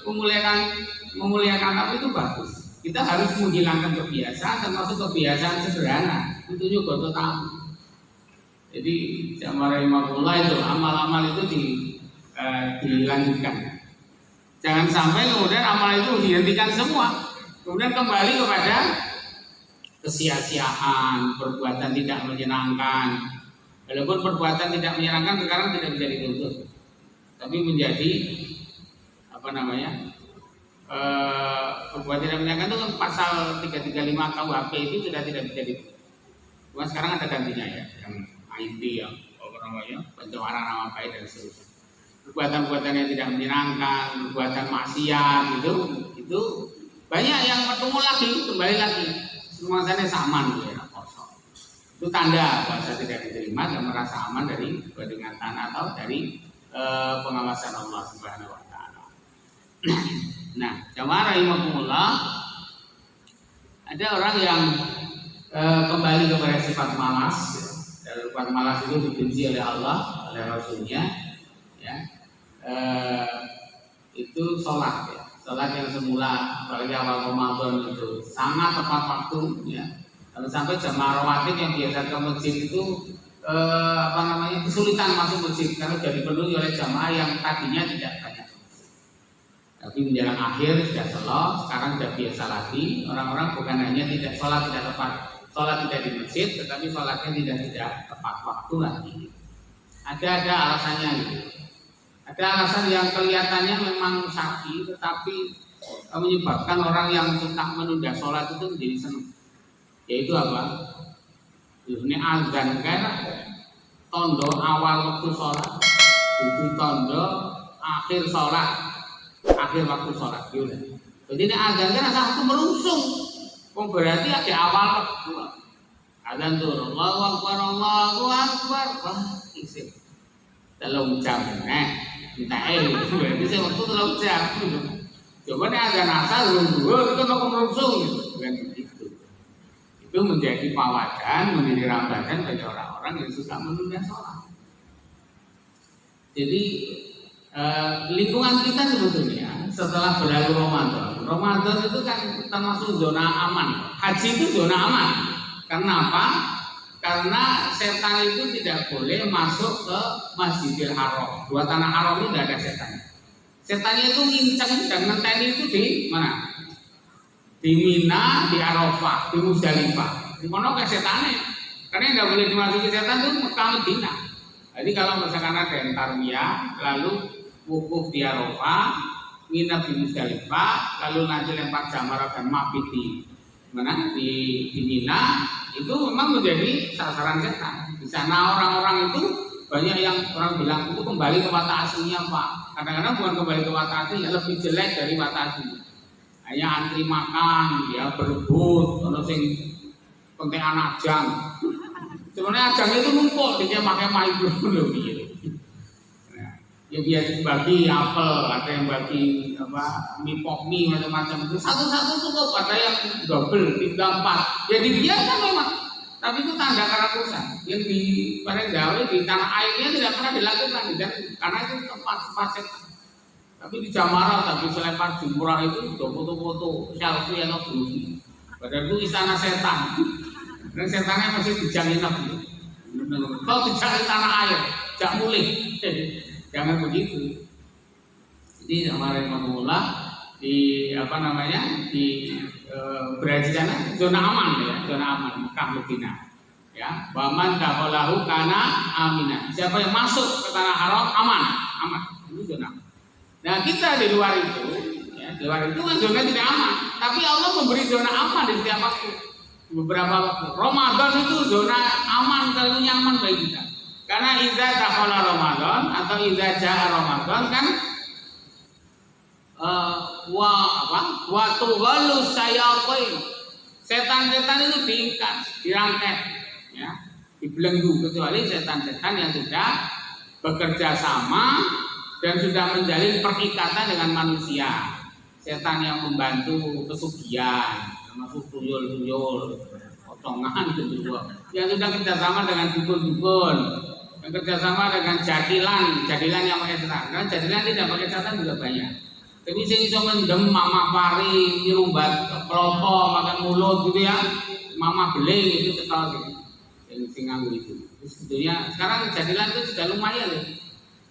S1: memuliakan tamu itu bagus. Kita harus menghilangkan kebiasaan, termasuk kebiasaan sederhana. Itu juga tamu. Jadi jamaah rahimahullah itu amal-amal itu dilanjutkan. Jangan sampai kemudian amal itu dihentikan semua. Kemudian kembali kepada kesia-siaan, perbuatan tidak menyenangkan. Walaupun perbuatan tidak menyenangkan sekarang tidak bisa dituntut, tapi menjadi perbuatan tidak menyenangkan itu kan pasal 335 KUHP itu sudah tidak bisa dituntut. Cuma sekarang ada gantinya ya, yang IT yang pencemaran nama baik dan seterusnya. Perbuatan-perbuatan yang tidak menyenangkan, perbuatan maksiat itu banyak yang kembali lagi semuanya sama gitu ya, kosong. Itu tanda bahasa tidak diterima dan merasa aman dari peringatan atau dari pengawasan Allah Subhanahu Wa Taala. Nah, jamaah rahimakumullah, ada orang yang kembali kepada sifat malas. Sifat malas itu dibenci oleh Allah, oleh Rasulnya, ya. Itu sholat ya. Sholat yang semula apalagi awal Ramadan itu sangat tepat waktu ya. Kalau sampai jamaah rawatib yang biasa ke masjid itu kesulitan masuk masjid karena jadi penuhi oleh jamaah yang tadinya tidak banyak. Tapi menjelang akhir sudah sholat, sekarang sudah biasa lagi. Orang-orang bukan hanya tidak sholat tidak tepat, sholat tidak di masjid, tetapi sholatnya tidak tepat waktu lagi. Ada alasannya gitu. Ada alasan yang kelihatannya memang syar'i, tetapi menyebabkan orang yang suka menunda sholat itu menjadi senang. Yaitu apa? Ini azan kan tondo awal waktu sholat, itu tondo akhir sholat, akhir waktu sholat. Jadi ini azan kan asal merungsung. Berarti ada awal waktu. Azan tuh Allahu Akbar, Allahu Akbar. Wah, isi. Telung jam, berarti saya waktu telung jam. Coba nih azan asal itu mau merungsung gitu, kan begitu. Itu menjadi pawadan, menjadi ramadan bagi orang-orang yang suka menunda sholat. Jadi lingkungan kita sebetulnya setelah berlalu Ramadan itu kan termasuk zona aman. Haji itu zona aman. Karena apa? Karena setan itu tidak boleh masuk ke Masjidil Haram. Dua tanah haram itu tidak ada setan. Setannya itu ngincang dan ngenteni itu di mana? Di Mina, di Arafah, di Muzdalifah. Di mana ke setannya? Karena yang tidak boleh dimasuki setan itu Mekah Madinah. Jadi kalau misalkan ada yang tarwiyah, lalu wukuf di Arafah, nginap di Muzdalifah, lalu nanti lempar jamarat dan mabit di mana? Di Mina. Itu memang menjadi sasaran setan. Di sana orang-orang itu banyak yang orang bilang itu kembali ke watak aslinya Pak. Kadang-kadang bukan kembali ke watak aslinya, lebih jelek dari watak aslinya. Hanya antri makan, ya berebut, ono sing penting anak jam. Sebenarnya jam itu numpuk, dia pakai maibu loh gitu. Ya biasa bagi apel, ada yang bagi mie pok mie macam-macam itu satu-satu cukup, ada yang double 3, 4. Ya dibiarkan memang, tapi itu tanda kerakusan yang di pada Jawa di tanah airnya tidak pernah dilakukan karena itu tempat setan. Tapi di Jamara tapi selempar jumrah itu udah foto-foto selfie atau selfie. Padahal itu istana setan. Dan setannya masih dijamin gitu. Kalau dijamin tanah air, jak mulih. Jangan begitu. Jadi Jamara Imamullah di berada di sana zona aman ya, zona aman Mekah Madinah. Ya, waman dakhalahu kana aminah. Siapa yang masuk ke tanah haram aman. Itu zona aman. Nah kita di luar itu, ya, di luar itu kan zona tidak aman. Tapi Allah memberi zona aman di setiap waktu. Beberapa waktu. Ramadan itu zona aman, kalau nyaman bagi kita. Karena idza dakhala Ramadan atau idza jaa Ramadan kan wa tughallu syayatin. Setan-setan itu diikat, dirangkai, ya. dibelenggu, kecuali setan-setan yang sudah bekerja sama dan sudah menjalin perikatan dengan manusia. Setan yang membantu pesugihan, termasuk tuyul-tuyul, potongan gitu, yang sudah kerjasama dengan dukun-dukun, yang kerjasama dengan jadilan yang pakai setan. Karena jadilan tidak pakai setan juga banyak. Tapi sing iso mendem mama pari, nyirumbat klopo, makan mulut gitu ya, mama beling itu cetok gitu. Yang nganggo itu. Sebetulnya sekarang jadilan itu sudah lumayan ya.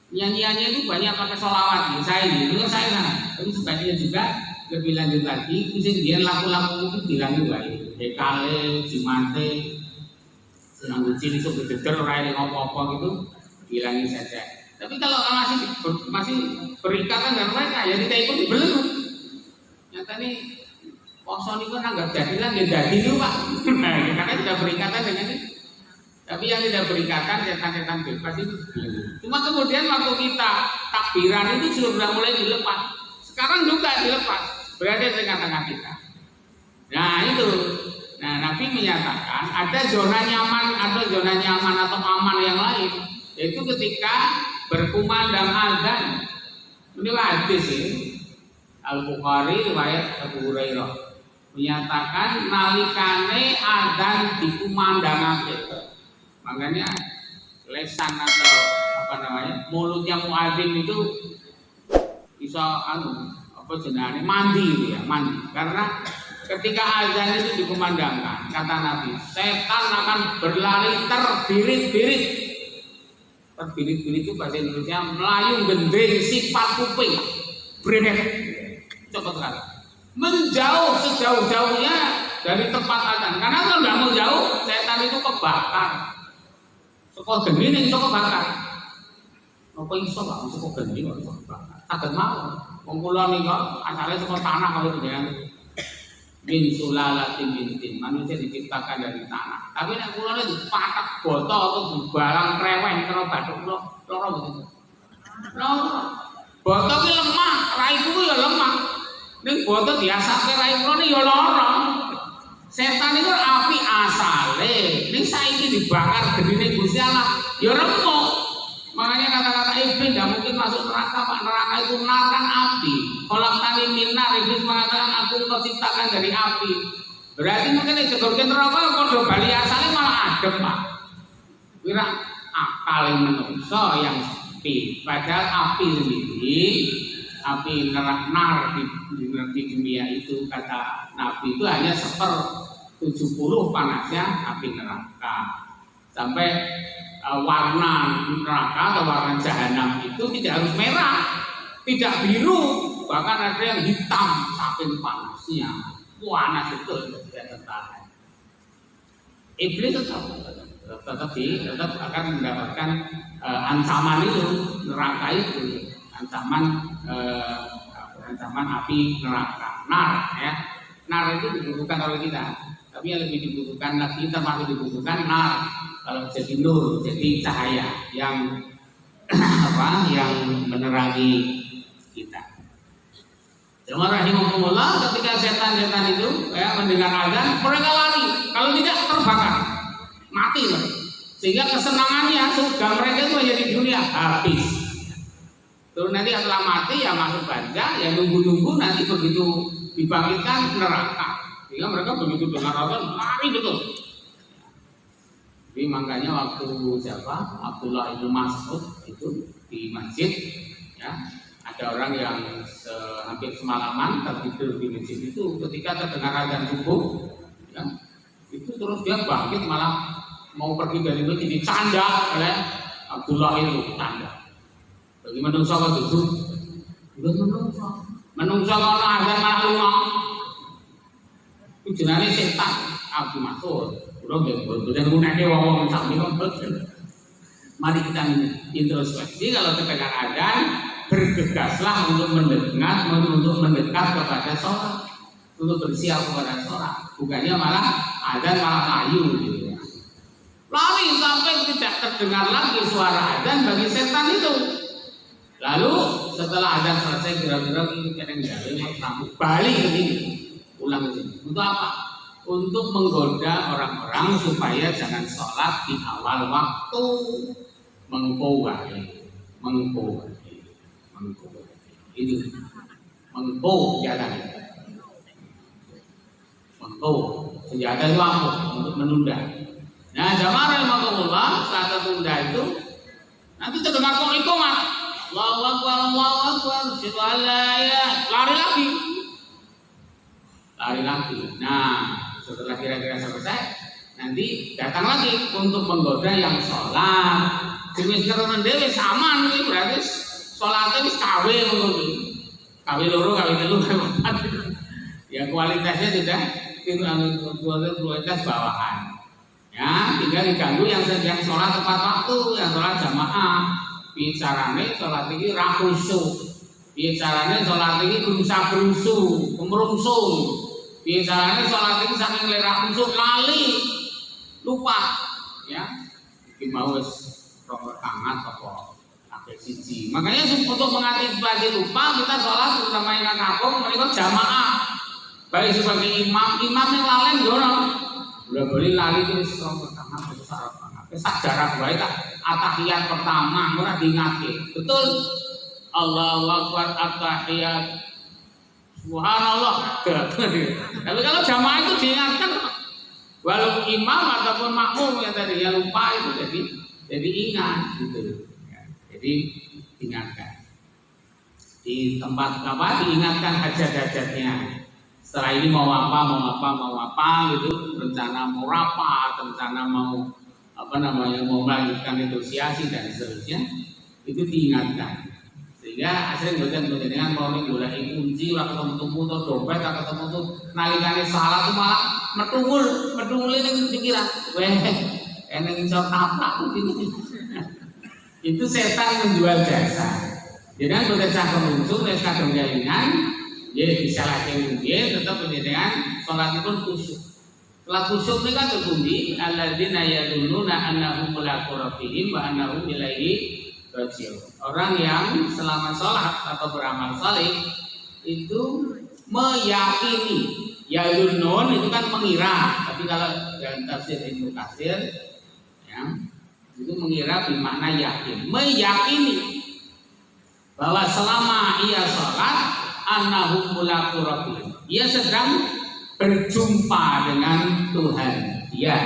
S1: Nyanyiannya itu banyak pakai sholawat. Saya gitu, saya kan. Tapi sebaiknya juga lebih lanjut lagi. Mungkin dia laku-laku itu bilang juga. Dekale, jimate, nganggo cili sok deder ora ada ngopo-opo gitu, bilangin saja. Tapi kalau masih berikatan dengan mereka, ya kita ikut dibelenggu. Nyata nih poso niku nanggap jadilan ya dadi niku Pak. Nah, karena sudah berikatan dengan itu. Tapi yang tidak berikatan setan-setan bebas itu dibelenggu. Cuma kemudian waktu kita takbiran itu sudah mulai dilepas. Sekarang juga dilepas, berada di tengah-tengah kita. Nah itu. Nah, Nabi menyatakan ada zona nyaman atau aman yang lain, yaitu ketika berkumandang azan. Ini hadis ini Al-Bukhari riwayat Abu Hurairah menyatakan nalikane azan dikumandangake. Makanya lesan atau apa namanya mulutnya muadzin itu bisa mandi ya, mandi. Karena ketika azan itu dikumandangkan, kata Nabi, setan akan berlari terbirit-birit. Terbirit-birit itu bahasa Indonesia melayu gendeng sifat kuping, beredek, cepat sekali, menjauh sejauh-jauhnya dari tempat azan. Karena kalau nggak mau jauh, setan itu kebakar. Sekol gending itu kebakar. Apa iso Pak? Sekol gending kok iso kebakar. Saged mawon. Wong kula nika asale saka tanah kalau jenengan min sulalatin min tin, manusia diciptakan dari tanah. Tapi nek kula niku patak boto atau dibalang kreweng karo bathuk kula lara begitu. Lara. Boto ki lemah, raiku ya lemah. Ning boto diasapke rai kula ya lara. Setan itu api asale, ning saiki dibakar gedine Gusti Allah, ya remuk. Makanya kata-kata iblis tidak mungkin masuk neraka Pak. Neraka itu menakan api. Kolak tali minar, iblis mengatakan aku kau ciptakan dari api. Berarti mungkin dijegurkan neraka kalau bali asalnya malah adem Pak. Kira akal manusia yang sepi. Padahal api sendiri, api neraka di dunia itu kata Nabi itu hanya 1/70 panasnya api neraka. Sampai warna neraka atau warna jahanam itu tidak harus merah, tidak biru, bahkan ada yang hitam saking panasnya. Panas itu tidak tertahan. Iblis tetap akan mendapatkan ancaman itu, neraka itu, ancaman api neraka. Nar ya, nar itu dibutuhkan oleh kita, tapi yang lebih dibutuhkan lagi termasuk dibutuhkan nar. Kalau jadi nur, jadi cahaya yang yang menerangi kita. Rahimahumullah, ketika setan-setan itu mendengar azan, mereka lari. Kalau tidak terbakar, mati mereka. Sehingga kesenangannya surga mereka itu hanya di dunia habis. Terus nanti setelah mati ya masuk barzah, ya nunggu-nunggu nanti begitu dibangkitkan neraka. Sehingga mereka begitu dengar azan lari betul. Jadi makanya waktu Abdullah bin Mas'ud itu di masjid, ya ada orang yang hampir semalaman tertidur di masjid itu, ketika terdengar azan subuh, ya, itu terus dia bangkit malah mau pergi dari masjid, dicanda oleh Abdullah itu tanda. Bagi menungso kok itu, udah menungso kalau azan malah lunga, itu jenenge setan Abdul Mas'ud. Dan gunanya wong-wong sami kok. Mari kita introspeksi. Kalau terdengar azan, bergegaslah untuk mendekat kepada sholat, untuk bersiap kepada sholat. Bukannya malah azan malah layu gitu ya. Lari sampai tidak terdengar lagi suara azan bagi setan itu. Lalu setelah azan selesai, kira-kira ini kadang-kadang mau balik ke sini, pulang ke sini. Untuk apa? untuk menggoda orang-orang supaya jangan sholat di awal waktu. Mengko itu mengko senjata itu ampuh untuk menunda. Nah, jamaah rahimahullah, saat tertunda itu nanti terdengar iqamah, Allahu Akbar, Allahu Akbar, asyhadu an la ilaha, lari lagi. Nah, setelah kira-kira selesai, nanti datang lagi untuk menggoda yang sholat. Jenis keterangan dewi sama nih, berarti sholatnya wis kawe ngono iki. Kawe loro, kawe telu, kawe empat. Ya kualitasnya sudah kualitas bawahan. Ya, tinggal diganggu yang sholat tepat waktu, yang sholat jamaah. Bicarane sholat ini ra khusyuk. Bicarane sholat ini berusaha-berusuh, merungsung. Bicarane sholat ini saking lera khusyuk lali, lupa. Ya, iki mau wis rokok hangat apa pakai siji. Makanya untuk mengantisipasi lupa, kita sholat terutama yang kampung mereka jamaah. Baik sebagai imam yang lalen dono. Boleh lali terus rokok hangat itu syarat banget. Sejarah baik tak atahiyat pertama ora diingati. Betul. Allahu Akbar at-tahiyat. Subhanallah. Tapi kalau jamaah itu diingatkan, walau imam ataupun makmum yang tadi yang lupa itu jadi ingat gitu. Ya, jadi ingatkan di tempat apa, diingatkan hajat-hajatnya. Setelah ini mau apa gitu, rencana mau rapat, rencana mau mau melanjutkan negosiasi dan seterusnya, itu diingatkan. Sehingga akhirnya dengan kalau golek kunci lah ketemu tuh dompet atau ketemu tuh nalikane salah tuh malah metungul ini pikiran, eneng iso tapak begini. Itu setan menjual jasa. Jangan berdasar kemuncul, berdasar kemudian, ya bisa lagi mungkin tetap dengan sholat itu khusyuk. Sholat khusyuk ini kan terpundi, alladzina yadununa annahum mulaqu rabbihim wa annahum ilaihi raji'un. Orang yang selama sholat atau beramal saleh itu meyakini, yadunun itu kan mengira, tapi kalau dalam tafsir Ibnu Katsir ya, itu mengira bermakna yakin, meyakini bahwa selama ia sholat annahum mulaqu rabbihim, ia sedang berjumpa dengan Tuhan dia,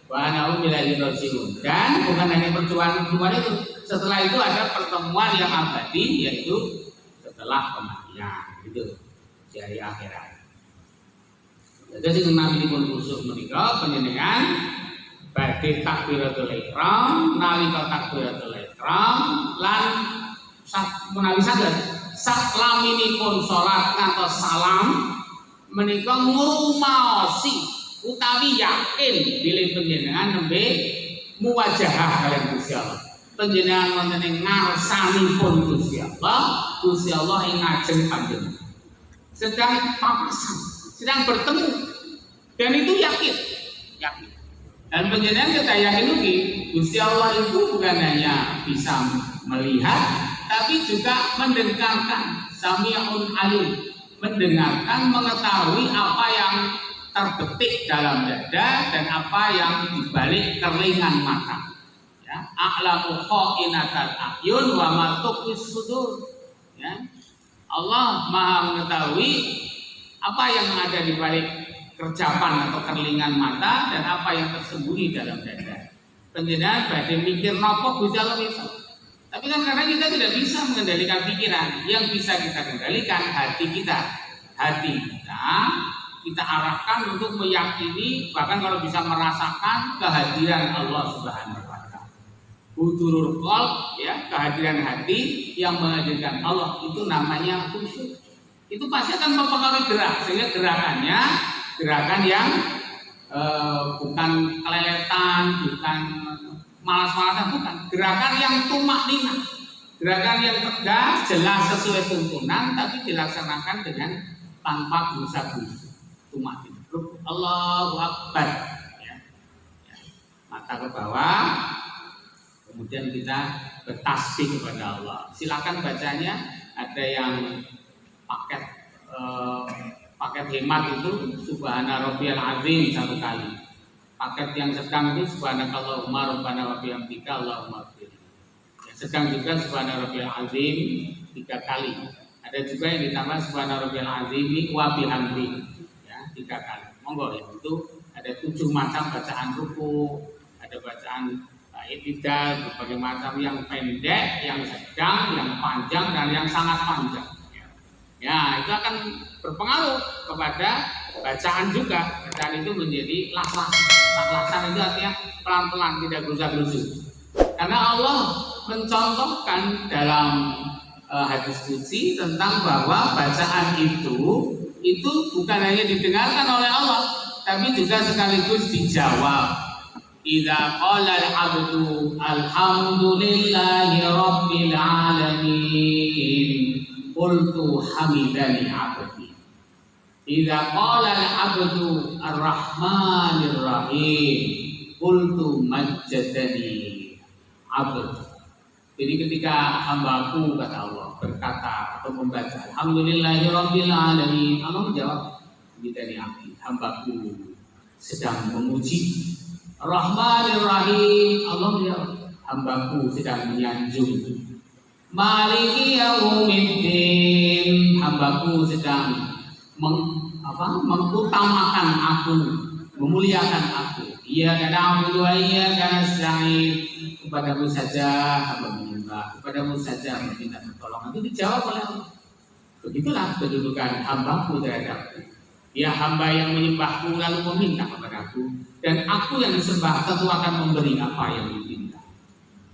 S1: wa annahum ilaihi raji'un. Dan bukan hanya perjuangan itu, setelah itu ada pertemuan yang abadi, yaitu setelah kematian itu dari akhirat. Jadi Nabi pun khusus menikah penjenengan badhe takbiratul ihram, nalika takbiratul ihram lan menawi saged saklaminipun salat ngantos salam menika ngrumaosi utawi yakin bilih panjenengan nembe muwajahah kaliyan Gusti Allah. Panjenengan wonten ing ngarsanipun Gusti Allah ing ngajeng panjenengan. Sedang papasan, sedang bertemu, dan itu yakin. Dan panjenengan kita yakin iki Gusti Allah itu bukan hanya bisa melihat, tapi juga mendengarkan, sami'un alim, mendengarkan, mengetahui apa yang terbetik dalam dada dan apa yang dibalik kerlingan mata. Ya, a'lamu kha'inatal a'yun wa ma tukhfis sudur. Ya. Allah Maha mengetahui apa yang ada di balik kerjapan atau kerlingan mata dan apa yang tersembunyi dalam dada. Panjenengan badhe mikir napa Gusti Allah bisa. Tapi kan karena kita tidak bisa mengendalikan pikiran, yang bisa kita kendalikan hati kita. Hati kita arahkan untuk meyakini, bahkan kalau bisa merasakan kehadiran Allah Subhanahu wa taala. Hudurul qalb, ya, kehadiran hati yang menghadirkan Allah, itu namanya khusyuk. Itu pasti akan mempengaruhi gerak, sehingga gerakannya gerakan yang bukan keleletan, bukan malas-malasan, bukan, gerakan yang tumakninah, gerakan yang tegas, jelas sesuai tuntunan, tapi dilaksanakan dengan tanpa busa-busu, tumakninah. Allahu Akbar, ya. Mata ke bawah, kemudian kita bertasbih kepada Allah. Silakan bacanya, ada yang paket Paket hemat itu subhana rabbiyal azim 1 kali. Paket yang sedang itu subhanakallahumma rabbana wa bihamdika Allahumma ighfir. Yang sedang juga subhana rabbiyal azim 3 kali. Ada juga yang ditambah subhana rabbiyal azim wa bihamdi ya 3 kali. Monggo ya, itu ada 7 macam bacaan ruku, ada bacaan i'tidal, berbagai macam yang pendek, yang sedang, yang panjang dan yang sangat panjang. Ya, itu akan berpengaruh kepada bacaan juga. Bacaan itu menjadi las-las. Las-lasan itu artinya pelan-pelan, tidak gerusa-gerusu. Karena Allah mencontohkan dalam hadis qudsi tentang bahwa bacaan itu bukan hanya didengarkan oleh Allah, tapi juga sekaligus dijawab. Idza qala al-'abdu alhamdulillahi rabbil alamin qultu hamidani 'abdi. Idza qala al-'abdu ar-rahmanir rahim qultu majjadani 'abdi. Jadi ketika hambaku, kata Allah, berkata atau membaca alhamdulillahi rabbil alamin, Allah menjawab hamidani 'abdi, hambaku sedang memuji. Rahmanir rahim, Allah menjawab hambaku sedang menyanjung. Maliki yaumiddin, hambaku sedang mengutamakan aku, memuliakan aku. Iya karena aku iya karena nasta'in, kepadamu saja hamba menyembah, kepadamu saja meminta pertolongan. Itu dijawab oleh Allah. Begitulah kedudukan hambaku terhadapku. Dia hamba yang menyembahku lalu meminta kepadaku, dan aku yang disembah tentu akan memberi apa yang diminta.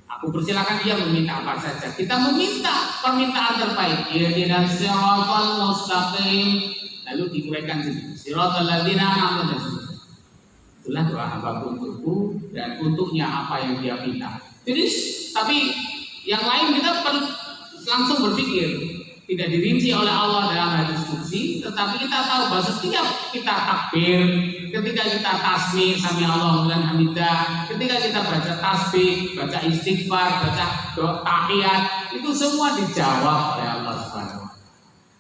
S1: Aku persilakan dia meminta apa saja. Kita meminta permintaan terbaik. Ihdinas siratal mustaqim. Lalu diuraikan sini. Siratal ladzina an'amta 'alaihim. Itulah doa hambaku untukku dan untuknya apa yang dia minta. Jadi, tapi yang lain kita langsung berpikir. Tidak dirinci oleh Allah dalam hadis qudsi, tetapi kita tahu bahwa setiap kita takbir, ketika kita tasbih sami Allahu liman hamidah, ketika kita baca tasbih, baca istighfar, baca doa tahiyat, itu semua dijawab oleh Allah Subhanahu wa taala.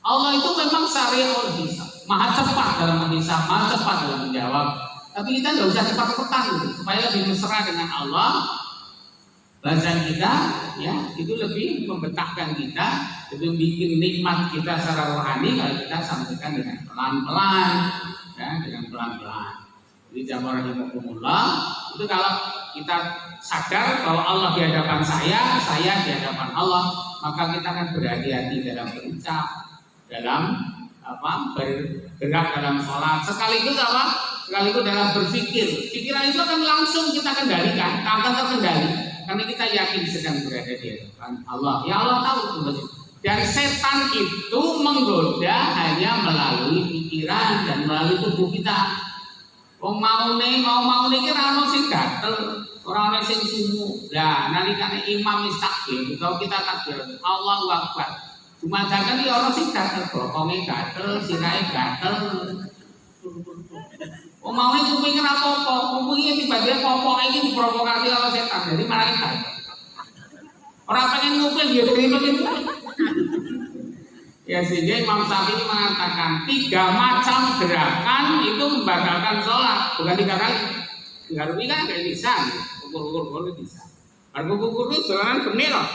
S1: Allah itu memang sari'ul hisab, maha cepat dalam menghisab, maha cepat dalam menjawab. Tapi kita nggak usah cepat-cepatan supaya lebih mesra dengan Allah. Bacaan kita ya itu lebih membetahkan kita, lebih bikin nikmat kita secara rohani kalau kita sampaikan dengan pelan-pelan ya, dengan pelan-pelan. Jadi jamaah rahimakumullah, itu kalau kita sadar bahwa Allah di hadapan saya di hadapan Allah, maka kita akan berhati-hati dalam berucap, dalam bergerak dalam sholat, sekaligus sekaligus dalam berpikir. Pikiran itu akan langsung kita kendalikan, akan terkendali. Karena kita yakin sedang berada di hadapan Allah. Ya Allah tahu itu. Dan setan itu menggoda hanya melalui pikiran dan melalui tubuh kita. Mau kira ono sing gatel, ora ono sing sumu. Lah nalikane imam wis takbir, kalau kita takbir Allahu Akbar. Dumadakan ya ono sing gatel, bokonge gatel, sirahe gatel. Mau ini kupingin apa-apa, kupingin tiba-tiba popok ini provokasi oleh setan, jadi malah kita orang pengen ngupil, dia terima gitu. Ya sehingga Imam Syafi'i mengatakan 3 macam gerakan itu membatalkan sholat, bukan 3 kali. 3 kali kan kayak bisa, ukur bisa. Baru ukur itu jalanan benih loh,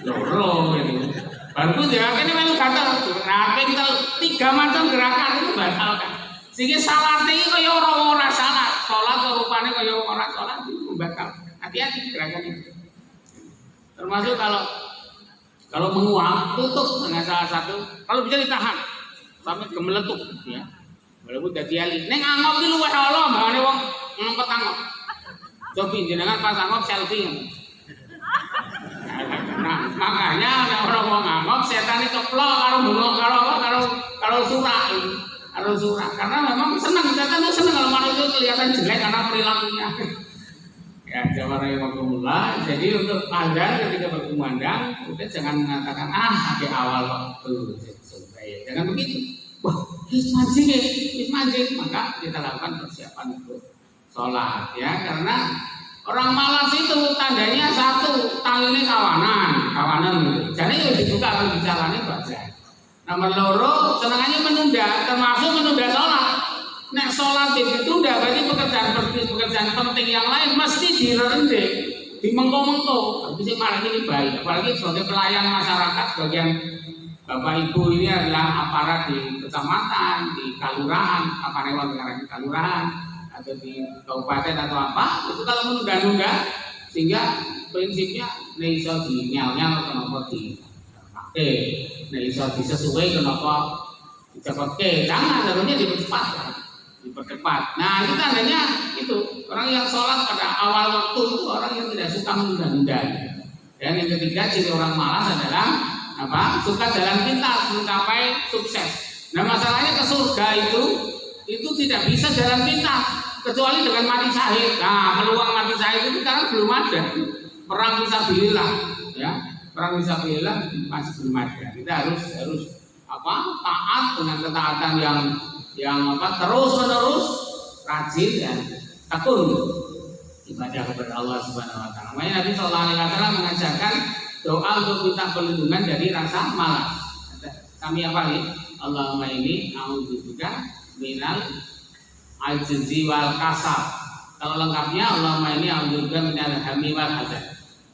S1: loro gitu. Baru gerakannya memang gatal. Nah kita 3 macam gerakan itu batalkan. Sehingga salat ini kaya orang salat, sholat rupanya kaya orang sholat itu membatal. Hati-hati gerakan itu. Termasuk kalau menguap, tutup dengan salah satu. Kalau bisa ditahan sampai gemeletuk, ya. Walaupun jadi ali. Neng angop itu luwih Allah, makanya wong ngempet angop. Cobi jenengan pas angop selfie. Nah, makanya orang mau angop setan itu keplok kalau surah ini. Harus surah, karena memang senang, setan itu senang kalau manusia itu kelihatan jelek karena perilakunya. Ya, jamaah rahimakumullah. Jadi untuk azan ketika berkumandang, udah jangan mengatakan di awal waktu selesai. Jangan begitu. Wah, mancing, maka kita lakukan persiapan untuk sholat ya, karena orang malas itu tandanya satu, tangannya kawanan gitu. Jadi dibuka kalau bicaranya baca. Nomor loro, senangannya menunda, termasuk menunda sholat. Nek sholat ditunda, berarti pekerjaan penting yang lain mesti direndeh, dimengko-mengko. Tapi malah ini baik, apalagi sebagai pelayan masyarakat, sebagian Bapak Ibu ini adalah aparat di kecamatan, di kalurahan, apa namanya di kalurahan, atau di kabupaten atau apa, itu kalau menunda-nunda, sehingga prinsipnya iso di nyal-nyal kenapa dipakai, iso disesuai kenapa dicepat, jangan harusnya dipercepat. Nah itu tandanya itu orang yang sholat pada awal waktu itu orang yang tidak suka menunda-nunda. Dan yang ketiga ciri orang malas adalah apa? Suka jalan pintas mencapai sukses. Nah masalahnya ke surga itu tidak bisa jalan pintas kecuali dengan mati syahid. Nah peluang mati syahid itu sekarang belum ada. Perang fisabilillah, ya perang fisabilillah masih belum ada. Kita harus apa? Taat dengan ketaatan yang apa? Terus menerus rajin dan tekun ibadah kepada Allah Subhanahu Wa Taala. Makanya Nabi Sallallahu Alaihi Wasallam mengajarkan doa untuk minta perlindungan dari rasa malas. Kami apa nih? Allahumma inni a'udzubika minal ajzi wal kasal. Kalau lengkapnya Allahumma inni a'udzubika minal hammi wal hazan.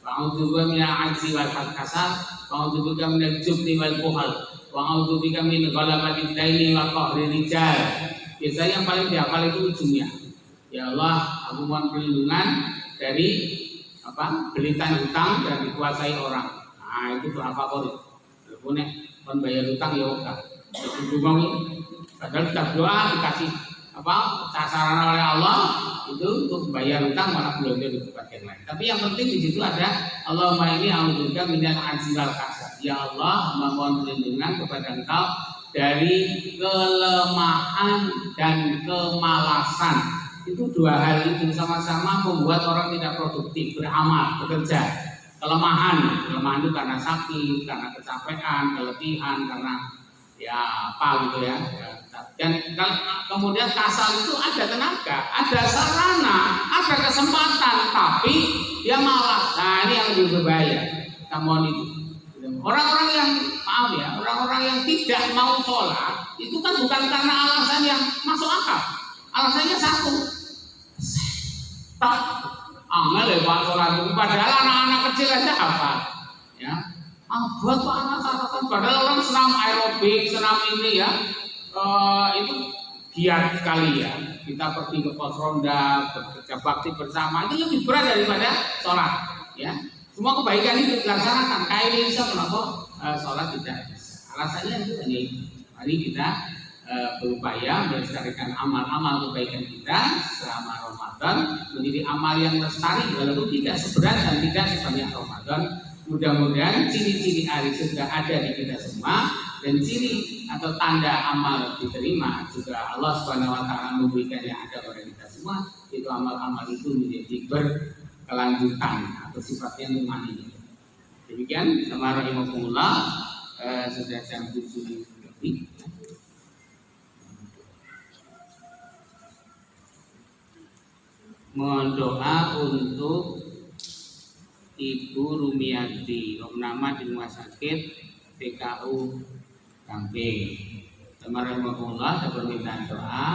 S1: Wa a'udzubika minal ajzi wal kasal. Wa a'udzubika minal jubni wal bukhal. Wa a'udzubika min ghalabati daini wa qahri rijal. Biasanya yang paling dihafal itu ujungnya. Ya Allah, aku mohon perlindungan dari apa? Belitan hutang dan dikuasai orang. Nah, itu doa favorit. Kalau kon bayar hutang ya oke. Padahal kita doa dikasih apa? Sasaran oleh Allah itu untuk bayar hutang malah belum di tempat yang lain. Tapi yang penting di situ ada Allahumma inni a'udzubika minal ajzi wal kasal. Ya Allah, mohon perlindungan kepada Engkau dari kelemahan dan kemalasan. Itu dua hal itu sama-sama membuat orang tidak produktif, beramal, bekerja. Kelemahan itu karena sakit, karena kecapean, keletihan, karena ya apa gitu ya. Dan kemudian kasal itu ada tenaga, ada sarana, ada kesempatan, tapi dia malas. Nah ini yang lebih berbahaya. Namun itu orang-orang yang maaf ya, orang-orang yang tidak mau sholat itu kan bukan karena alasan yang masuk akal. Alasannya satu, tak angel ya Pak sholat itu. Padahal anak-anak kecil aja hafal, ya. Buat Pak anak-anak, padahal orang senam aerobik, senam ini ya, itu giat sekali ya. Kita pergi ke pos ronda, bekerja bakti bersama itu lebih berat daripada sholat, ya. Semua kebaikan itu dilaksanakan. Kayak ini bisa kenapa sholat tidak bisa? Alasannya itu hanya itu. Mari kita berupaya melestarikan amal-amal kebaikan kita selama Ramadan menjadi amal yang lestari walaupun tidak seberat dan tidak sebanyak Ramadan. Mudah-mudahan ciri-ciri ahli surga ada di kita semua dan ciri atau tanda amal diterima juga Allah Subhanahu Wa Taala memberikan yang ada pada kita semua. Itu amal-amal itu menjadi berkelanjutan atau sifatnya numani. Demikian sama rahimakumullah sudah jam 7 lebih. Mohon doa untuk Ibu Rumiati, nama di rumah sakit TKU Kamping. Bismillahirrahmanirrahim. Permintaan doa,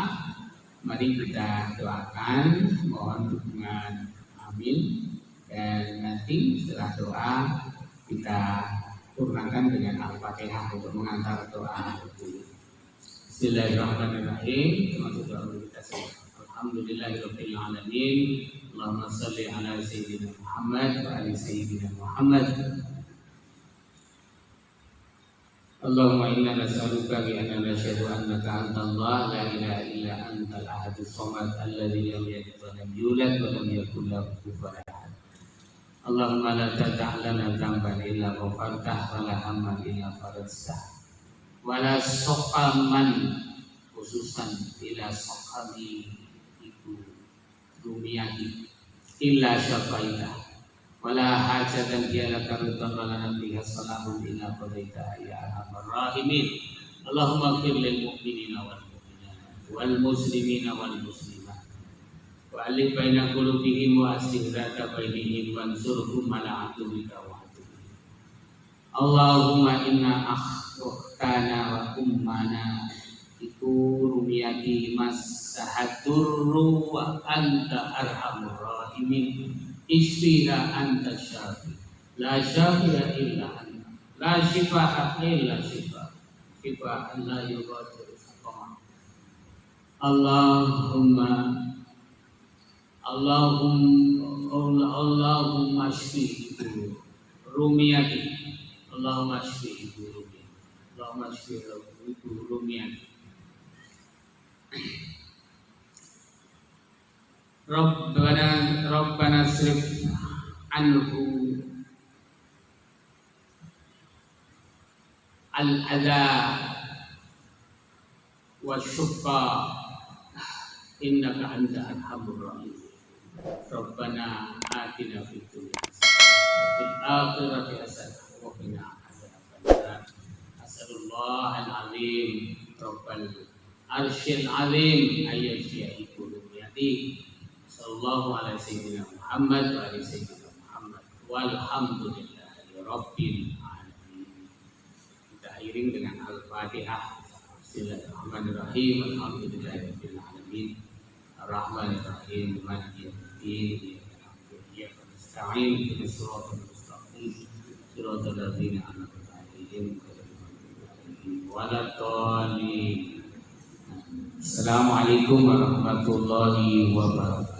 S1: mari kita doakan, mohon dukungan, amin. Dan nanti setelah doa kita turunkan dengan Al-Fatihah untuk mengantar doa itu. Bismillahirrahmanirrahim. Termasuk doa kita semua. Alhamdulillahirabbil alamin. Allahumma shalli ala sayyidina Muhammad wa ali sayyidina Muhammad. Allahumma inna nas'aluka bi anna nashhadu annaka antallah la ilaha illa antal ahadus samad alladzi lam yalid wa lam yulad wa lam yakul lahu kufuwan ahad. Allahumma la tada' lana dhanban illa ghafartah wa la hamman illa farajtah wa la saqaman khususan ila saqami Rumiati illa syafaita wala hajatan dialaka ridwan wala nabiha salamun illa qadaita ya arhamar rahimin. Allahumma ighfir lil mu'minina wal mu'minat wal muslimina wal muslimat wa alif baina qulubihim wa aslih dzata bainihim wansurhum ala aduwwika wa aduwwihim. Allahumma inna abatana wa ummana iku rumiyati massahaturru wa anta arhamur rahimin isfina anta syafi la syafi'a illa anta la shifa'a illa shifa shifa'an la yughadiru saqama Allahumma shfi rumiyati Allahumma shfi rumiyati Allahumma shfi rumiyati Rabbana srif anhu al-adha wa syukka innaka anta arhamur rahim Rabbana atina fid dunya hasanah wa fil akhirati hasanah wa qina adzabannar As'alullah al-azim Rabbal arsyil azim ayyashfi'i qulubiyati sallallahu ala sayyidina Muhammad wa ala sayyidina Muhammad walhamdulillahi rabbil alamin. Kita iring dengan Al-Fatihah. Bismillahirrahmanirrahim. Alhamdulillahi rabbil alamin. Ar-Rahmanir Rahim. Maliki yaumiddin. Iyyaka nasta'in. Ihdinas siratal mustaqim. Siratal ladzina an'amta 'alaihim ghairil maghdubi 'alaihim waladdallin. Assalamualaikum warahmatullahi wabarakatuh.